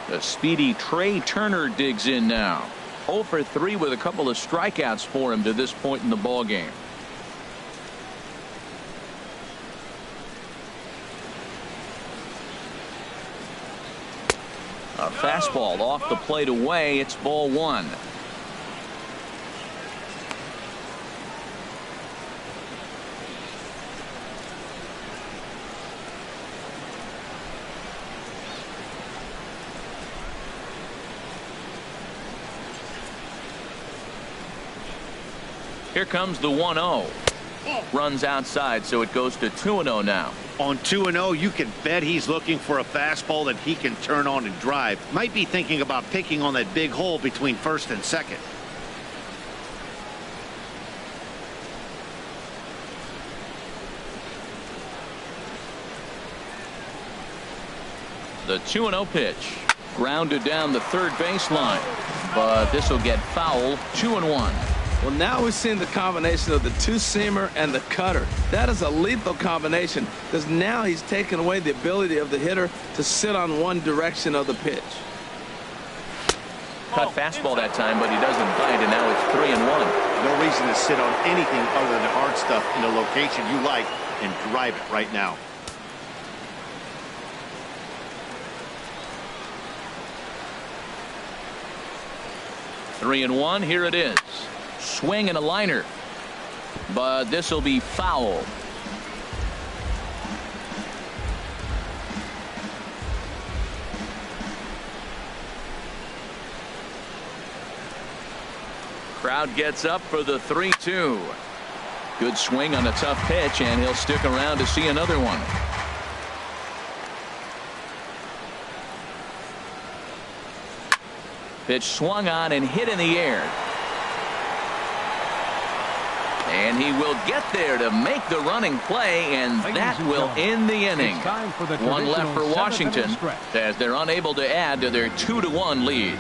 The speedy Trey Turner digs in now. 0 for 3 with a couple of strikeouts for him to this point in the ball game. A fastball off the plate away. It's ball 1. Here comes the 1-0. Runs outside, so it goes to 2-0 now. On 2-0, you can bet he's looking for a fastball that he can turn on and drive. Might be thinking about picking on that big hole between first and second. The 2-0 pitch. Grounded down the third baseline, but this will get foul. 2-1. Well, now we're seeing the combination of the two-seamer and the cutter. That is a lethal combination because now he's taken away the ability of the hitter to sit on one direction of the pitch. Cut fastball that time, but he doesn't bite, and now it's 3-1. No reason to sit on anything other than hard stuff in a location you like and drive it right now. Three and one. Here it is. Swing and a liner, but this will be foul. Crowd gets up for the 3-2. Good swing on a tough pitch, and he'll stick around to see another one. Pitch swung on and hit in the air. And he will get there to make the running play, and that will end the inning. One left for Washington as they're unable to add to their 2-1 lead.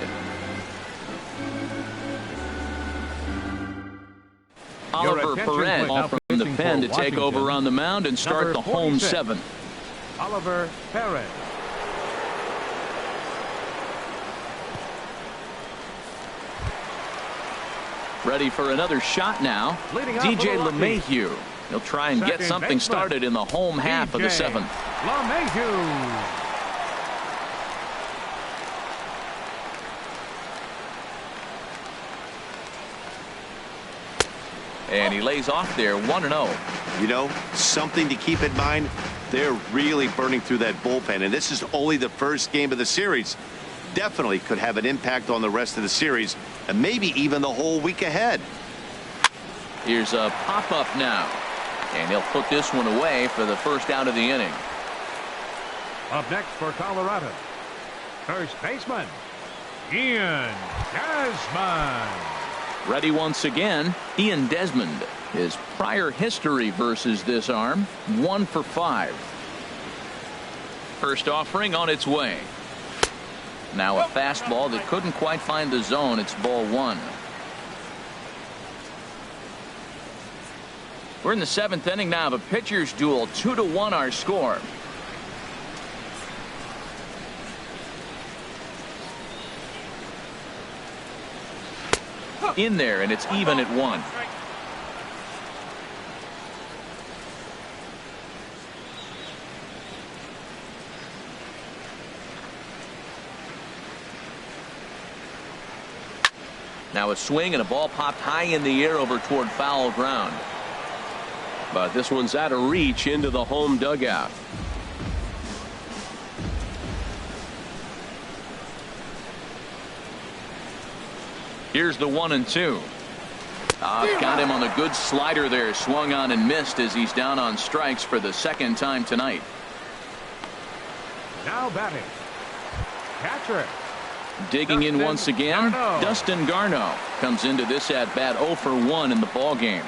Oliver Perez off from the pen to take over on the mound and start the home seventh. Oliver Perez. Ready for another shot now. DJ LeMahieu. He'll try and get something started in the home half of the seventh. LeMahieu. And he lays off there 1-0. You know, something to keep in mind. They're really burning through that bullpen, and this is only the first game of the series. Definitely could have an impact on the rest of the series and maybe even the whole week ahead. Here's a pop-up now, and he'll put this one away for the first out of the inning. Up next for Colorado, first baseman Ian Desmond. Ready once again, Ian Desmond. His prior history versus this arm, 1 for 5. First offering on its way. Now a fastball that couldn't quite find the zone. It's ball 1. We're in the 7th inning now of a pitcher's duel. 2-1 our score. In there, and it's even at 1. Now a swing and a ball popped high in the air over toward foul ground. But this one's out of reach into the home dugout. Here's the 1-2. Got him on a good slider there. Swung on and missed as he's down on strikes for the second time tonight. Now batting, catcher. Digging in once again, Dustin Garneau comes into this at bat 0 for 1 in the ball game.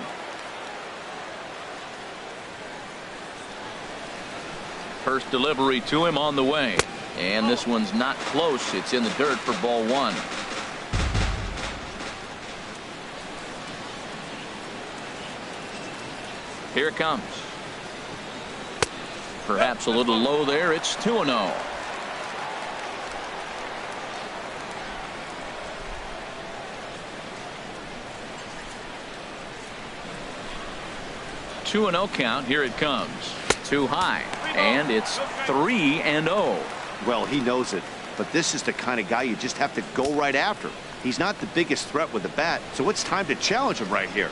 First delivery to him on the way, and this one's not close. It's in the dirt for ball 1. Here it comes. Perhaps a little low there. It's 2-0. Two and 0 count. Here it comes. Too high, and it's 3-0. Well, he knows it, but this is the kind of guy you just have to go right after. He's not the biggest threat with the bat, so it's time to challenge him right here.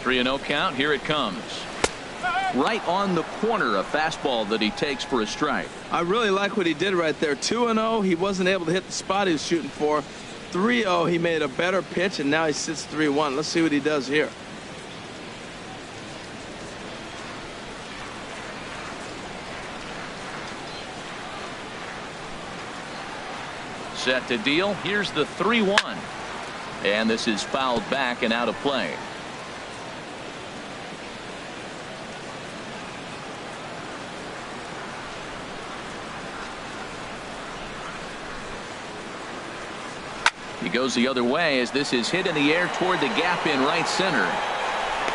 3-0 count. Here it comes. Right on the corner, a fastball that he takes for a strike. I really like what he did right there. 2-0. He wasn't able to hit the spot he was shooting for. 3-0. He made a better pitch, and now he sits 3-1. Let's see what he does here. Set to deal. Here's the 3-1. And this is fouled back and out of play. He goes the other way as this is hit in the air toward the gap in right center.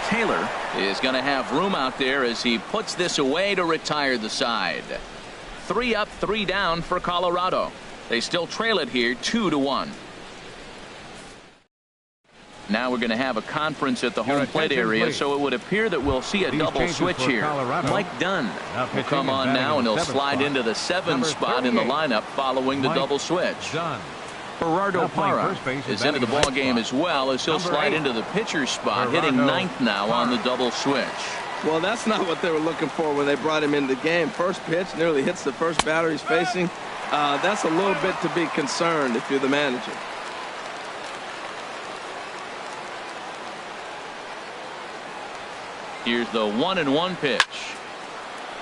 Taylor is going to have room out there as he puts this away to retire the side. 3 up, 3 down for Colorado. They still trail it here 2-1. Now we're going to have a conference at the home plate area, so it would appear that we'll see a double switch here. Mike Dunn will come on now, and he'll slide into the 7th spot in the lineup following the double switch. Gerardo Parra is into the ball game as well, as he'll slide into the pitcher's spot, hitting 9th now on the double switch. Well, that's not what they were looking for when they brought him into the game. First pitch nearly hits the first batter he's facing. That's a little bit to be concerned if you're the manager. Here's the 1-1 pitch.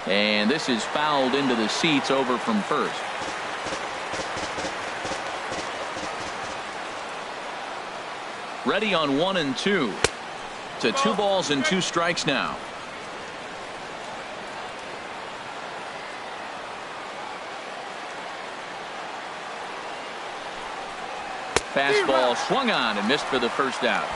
And this is fouled into the seats over from first. Ready on 1-2. To 2 balls and 2 strikes now. Fastball swung on and missed for the first out.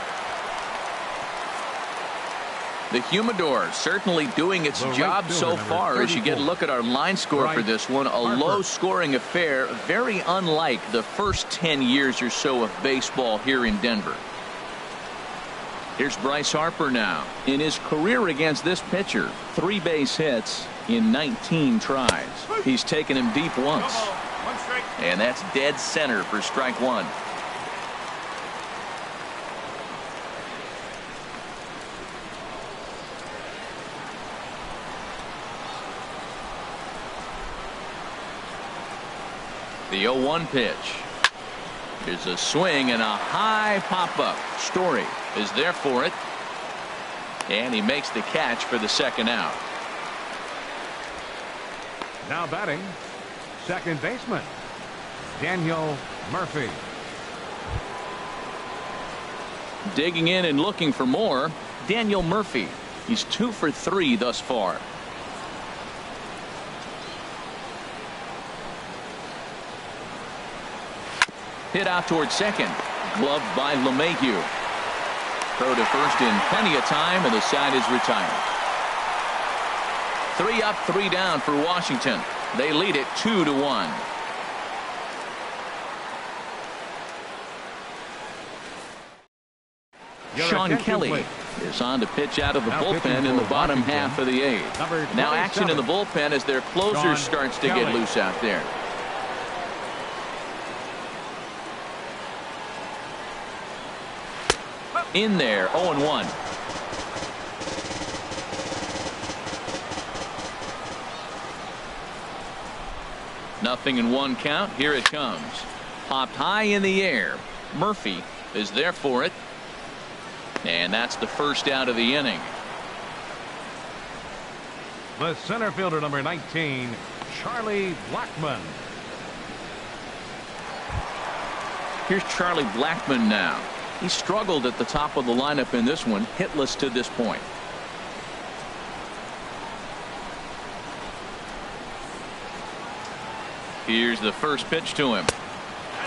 The humidor certainly doing its job so far as you get a look at our line score for this one. A low-scoring affair, very unlike the first 10 years or so of baseball here in Denver. Here's Bryce Harper now. In his career against this pitcher, 3 base hits in 19 tries. He's taken him deep once. And that's dead center for strike 1. The 0-1 pitch. There's a swing and a high pop-up. Story is there for it. And he makes the catch for the second out. Now batting, second baseman, Daniel Murphy. Digging in and looking for more, Daniel Murphy. He's 2 for 3 thus far. Hit out towards second. Gloved by LeMahieu. Throw to first in plenty of time, and the side is retired. 3 up, 3 down for Washington. They lead it 2-1. Sean Kelly is on to pitch out of the bullpen in the bottom half of the 8th. Now action in the bullpen as their closer starts to get loose out there. In there, 0-1. Nothing in 1 count. Here it comes. Popped high in the air. Murphy is there for it. And that's the first out of the inning. The center fielder, number 19, Charlie Blackmon. Here's Charlie Blackmon now. He struggled at the top of the lineup in this one, hitless to this point. Here's the first pitch to him.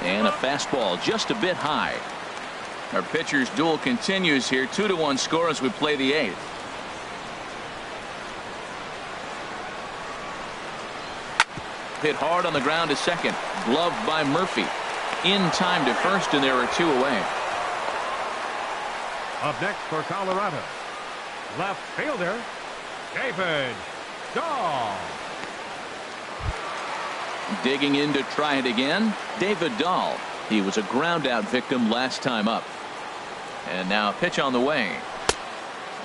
And a fastball just a bit high. Our pitcher's duel continues here. 2-1 score as we play the 8th. Hit hard on the ground to second. Gloved by Murphy. In time to first, and there are 2 away. Up next for Colorado, left fielder David Dahl. Digging in to try it again, David Dahl. He was a ground out victim last time up. And now a pitch on the way.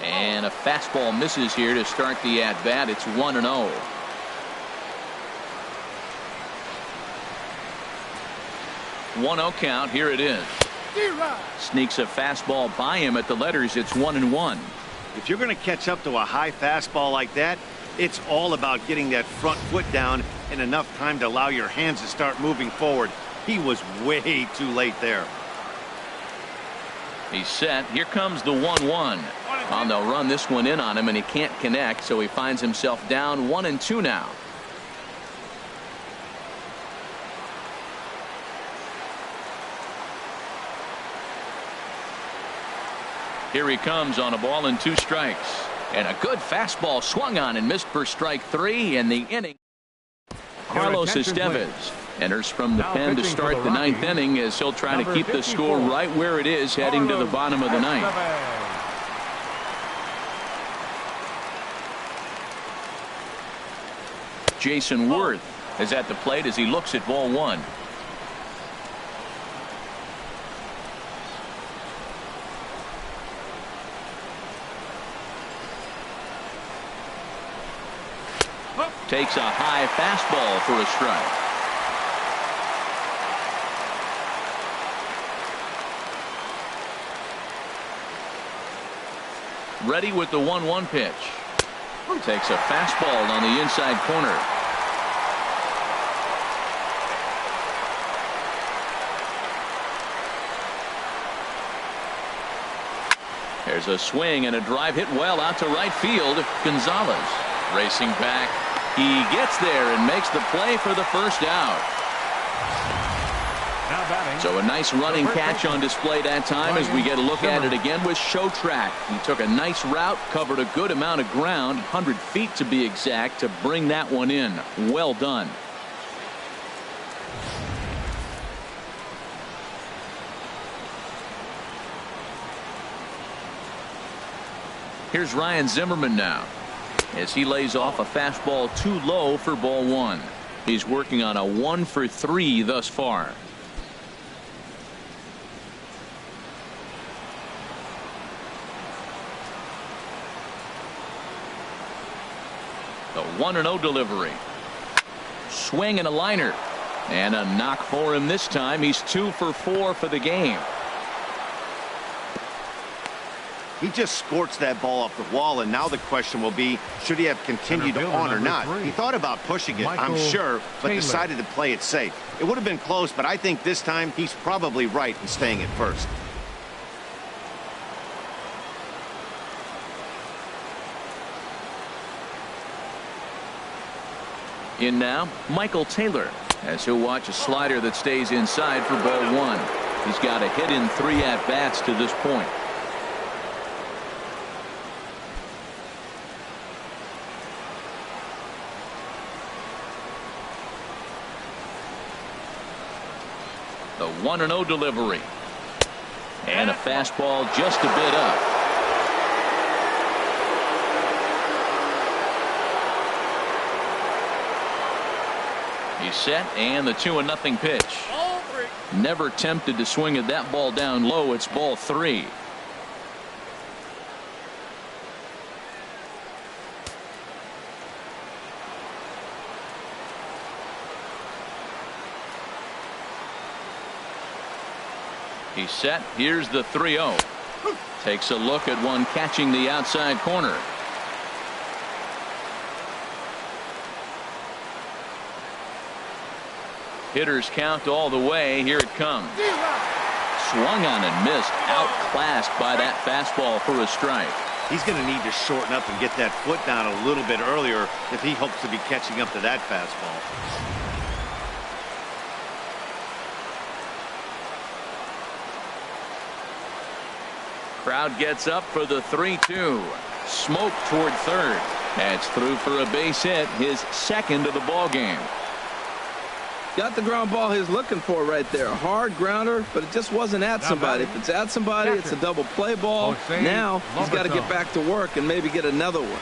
And a fastball misses here to start the at bat. It's 1-0. One-0 count. Here it is. Sneaks a fastball by him at the letters. It's 1-1. If you're going to catch up to a high fastball like that, it's all about getting that front foot down in enough time to allow your hands to start moving forward. He was way too late there. He's set. Here comes the 1-1. And they'll run this one in on him, and he can't connect, so he finds himself down 1-2 now. Here he comes on a ball and 2 strikes. And a good fastball swung on and missed for strike 3 in the inning. Carlos Estevez enters from the pen to start the 9th inning as he'll try to keep the score right where it is heading to the bottom of the 9th. Jason Worth is at the plate as he looks at ball 1. Takes a high fastball for a strike. Ready with the 1-1 pitch. Takes a fastball on the inside corner. There's a swing and a drive hit well out to right field. Gonzalez racing back. He gets there and makes the play for the first out. So a nice running catch on display that time as we get a look at it again with Show Track. He took a nice route, covered a good amount of ground, 100 feet to be exact, to bring that one in. Well done. Here's Ryan Zimmerman now as he lays off a fastball too low for ball 1. He's working on a 1 for 3 thus far. The 1-0 delivery. Swing and a liner. And a knock for him this time. He's 2 for 4 for the game. He just scorched that ball off the wall, and now the question will be, should he have continued on or not? He thought about pushing it, I'm sure, but decided to play it safe. It would have been close, but I think this time he's probably right in staying at first. In now, Michael Taylor, as he'll watch a slider that stays inside for ball 1. He's got a hit in 3 at-bats to this point. The 1-0 delivery. And a fastball just a bit up. He's set, and the 2-0 pitch. Never tempted to swing at that ball down low. It's ball 3. He's set. Here's the 3-0. Takes a look at one catching the outside corner. Hitters count all the way. Here it comes. Swung on and missed. Outclassed by that fastball for a strike. He's going to need to shorten up and get that foot down a little bit earlier if he hopes to be catching up to that fastball. Crowd gets up for the 3-2. Smoke toward third. That's through for a base hit, his 2nd of the ball game. Got the ground ball he's looking for right there. A hard grounder, but it just wasn't at somebody. If it's at somebody, it's a double play ball. Now he's got to get back to work and maybe get another one.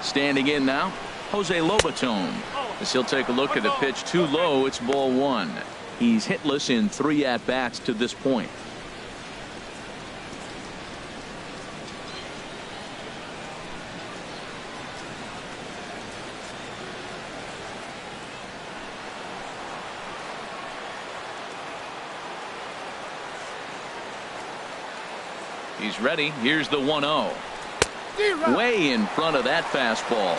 Standing in now, Jose Lobaton, as he'll take a look at a pitch too low. It's ball 1. He's hitless in 3 at-bats to this point. He's ready. Here's the 1-0. Way in front of that fastball.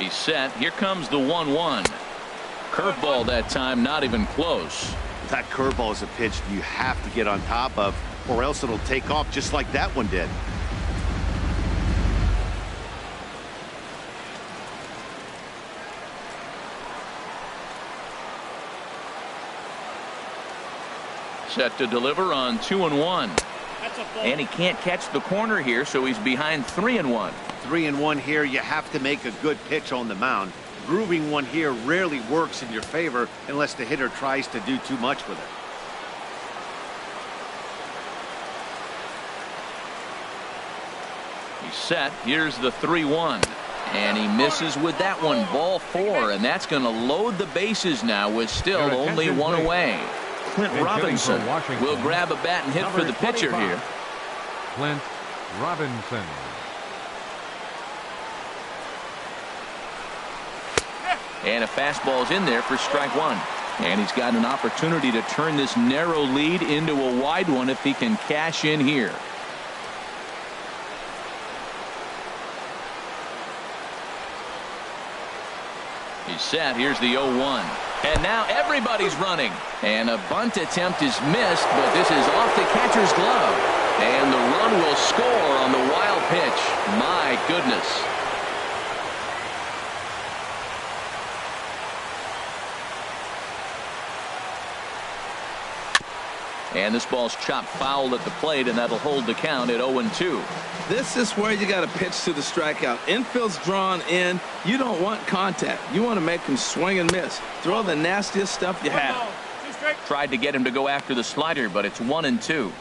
He's set. Here comes the 1-1. Curveball that time, not even close. That curveball is a pitch you have to get on top of, or else it'll take off just like that one did. Set to deliver on 2-1. And he can't catch the corner here, so he's behind 3-1. 3-1 here. You have to make a good pitch on the mound. Grooving one here rarely works in your favor unless the hitter tries to do too much with it. He's set. Here's the 3-1. And he misses with that one. Ball 4, and that's going to load the bases now with still only one away. Clint Robinson will grab a bat and hit for the pitcher here. Clint Robinson. And a fastball's in there for strike 1. And he's got an opportunity to turn this narrow lead into a wide one if he can cash in here. He's set. Here's the 0-1. And now everybody's running. And a bunt attempt is missed, but this is off the catcher's glove. And the run will score on the wild pitch. My goodness. And this ball's chopped foul at the plate, and that'll hold the count at 0-2. This is where you got to pitch to the strikeout. Infield's drawn in. You don't want contact. You want to make him swing and miss. Throw the nastiest stuff you have. Tried to get him to go after the slider, but it's 1-2.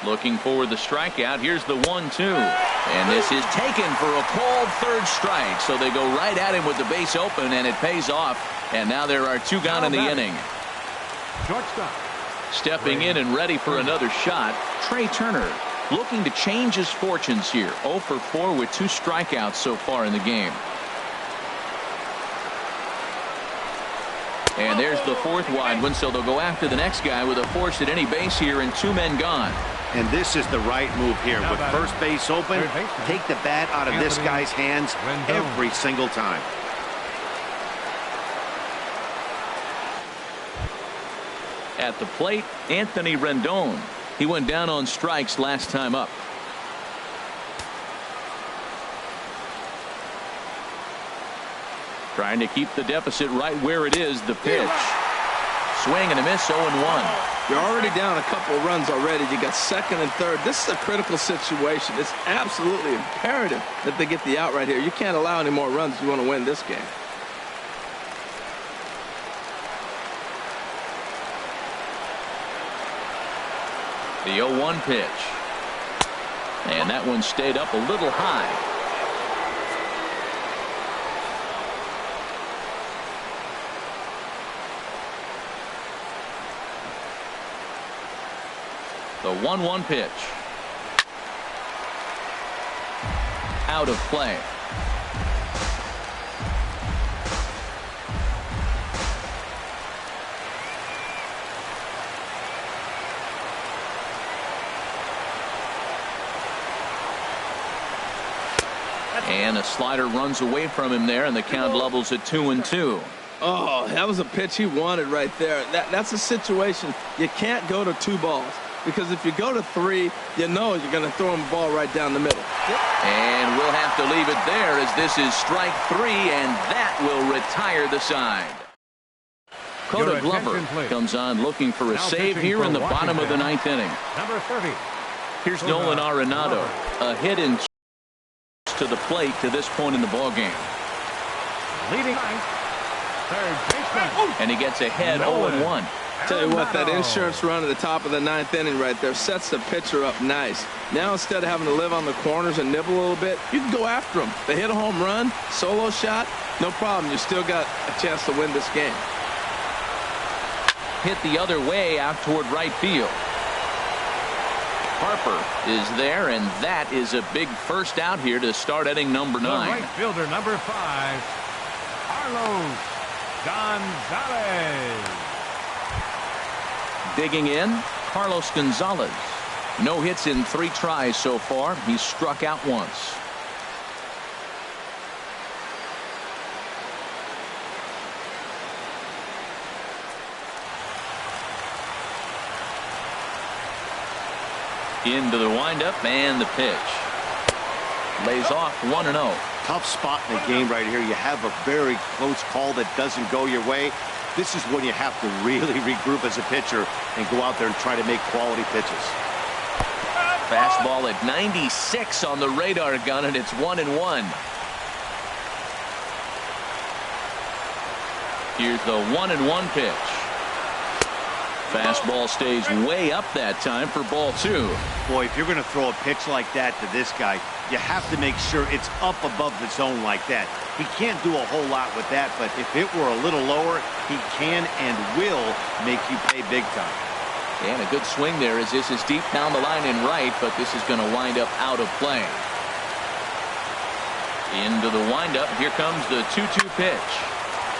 Looking for the strikeout. Here's the 1-2. And this is taken for a called third strike. So they go right at him with the base open, and it pays off. And now there are 2 gone in the inning. Shortstop. Stepping in and ready for another shot, Trey Turner, looking to change his fortunes here. 0 for 4 with 2 strikeouts so far in the game. And there's the 4th wide one, so they'll go after the next guy with a force at any base here and 2 men gone. And this is the right move here. With first base open, take the bat out of this guy's hands every single time. At the plate, Anthony Rendon. He went down on strikes last time up. Trying to keep the deficit right where it is. The pitch. Swing and a miss. 0-1. You're already down a couple of runs already. You got second and third. This is a critical situation. It's absolutely imperative that they get the out right here. You can't allow any more runs if you want to win this game. The 0-1 pitch. And that one stayed up a little high. The 1-1 pitch. Out of play. And a slider runs away from him there, and the count levels at 2-2. Oh, that was a pitch he wanted right there. That's a situation you can't go to 2 balls. Because if you go to 3, you know you're going to throw him a ball right down the middle. And we'll have to leave it there as this is strike 3, and that will retire the side. Coda Glover comes on looking for a save here in the bottom of the 9th inning. Number 30. Here's Nolan Arenado. A hit in to the plate to this point in the ballgame. Leading third baseman. And he gets ahead 0-1. Tell you what, that insurance run at the top of the 9th inning right there sets the pitcher up nice. Now instead of having to live on the corners and nibble a little bit, you can go after them. They hit a home run, solo shot, no problem. You still got a chance to win this game. Hit the other way out toward right field. Harper is there, and that is a big first out here to start inning number 9. The right fielder, number 5, Carlos Gonzalez. Digging in, Carlos Gonzalez. No hits in 3 tries so far. He's struck out once. Into the windup and the pitch. Lays off 1-0. Tough spot in the game right here. You have a very close call that doesn't go your way. This is when you have to really regroup as a pitcher and go out there and try to make quality pitches. Fastball at 96 on the radar gun, and it's 1-1. Here's the 1-1 pitch. Fastball stays way up that time for ball 2. Boy, if you're going to throw a pitch like that to this guy, you have to make sure it's up above the zone like that. He can't do a whole lot with that, but if it were a little lower, he can and will make you pay big time. And a good swing there as this is deep down the line in right, but this is going to wind up out of play. Into the windup. Here comes the 2-2 pitch.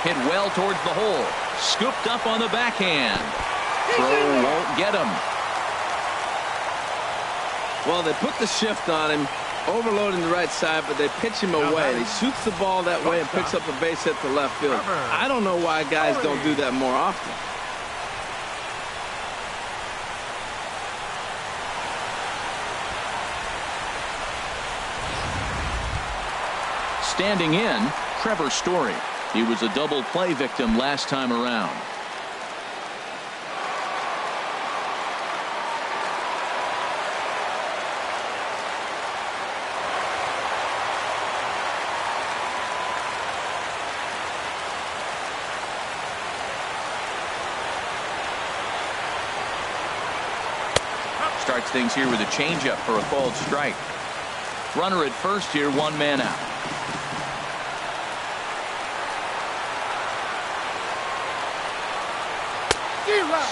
Hit well towards the hole. Scooped up on the backhand. Throw won't get him. Well, they put the shift on him, overloading the right side, but they pitch him away. He shoots the ball that way and picks up a base hit to left field. I don't know why guys don't do that more often. Standing in, Trevor Story. He was a double play victim last time around. Starts things here with a changeup for a called strike. Runner at first here, 1 man out.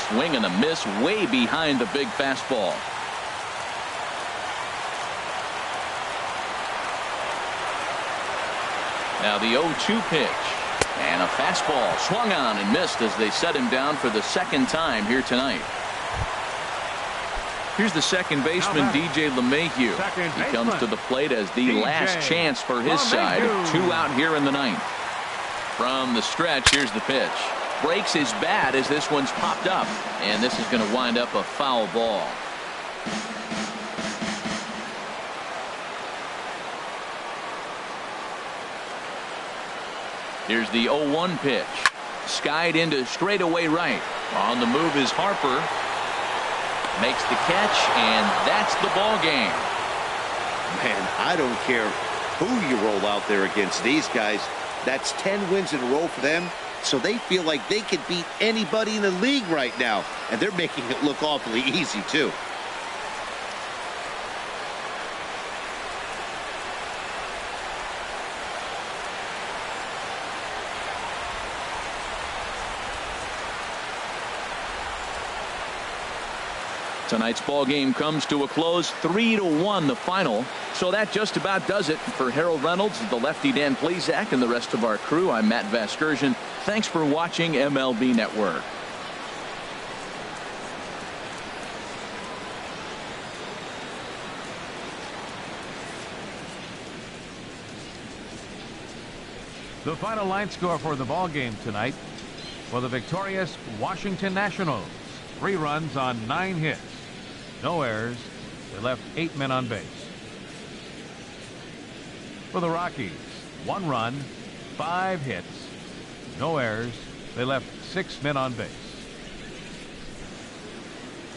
Swing and a miss way behind the big fastball. Now the 0-2 pitch. And a fastball swung on and missed as they set him down for the 2nd time here tonight. Here's the second baseman, DJ LeMahieu. He comes to the plate as the last chance for his side. 2 out here in the 9th. From the stretch, here's the pitch. Breaks his bat as this one's popped up. And this is going to wind up a foul ball. Here's the 0-1 pitch. Skied into straightaway right. On the move is Harper. Makes the catch, and that's the ball game. Man, I don't care who you roll out there against these guys. That's 10 wins in a row for them, so they feel like they could beat anybody in the league right now, and they're making it look awfully easy, too. Tonight's ball game comes to a close, 3-1 the final. So that just about does it for Harold Reynolds, the lefty Dan Plesac, and the rest of our crew. I'm Matt Vasgersian. Thanks for watching MLB Network. The final line score for the ball game tonight for the victorious Washington Nationals. 3 runs on 9 hits. No errors. They left 8 men on base. For the Rockies, 1 run, 5 hits. No errors. They left 6 men on base.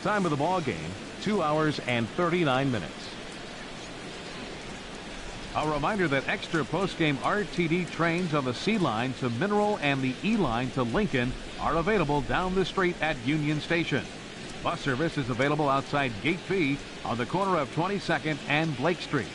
Time of the ball game, 2 hours and 39 minutes. A reminder that extra postgame RTD trains on the C line to Mineral and the E line to Lincoln are available down the street at Union Station. Bus service is available outside Gate B on the corner of 22nd and Blake Streets.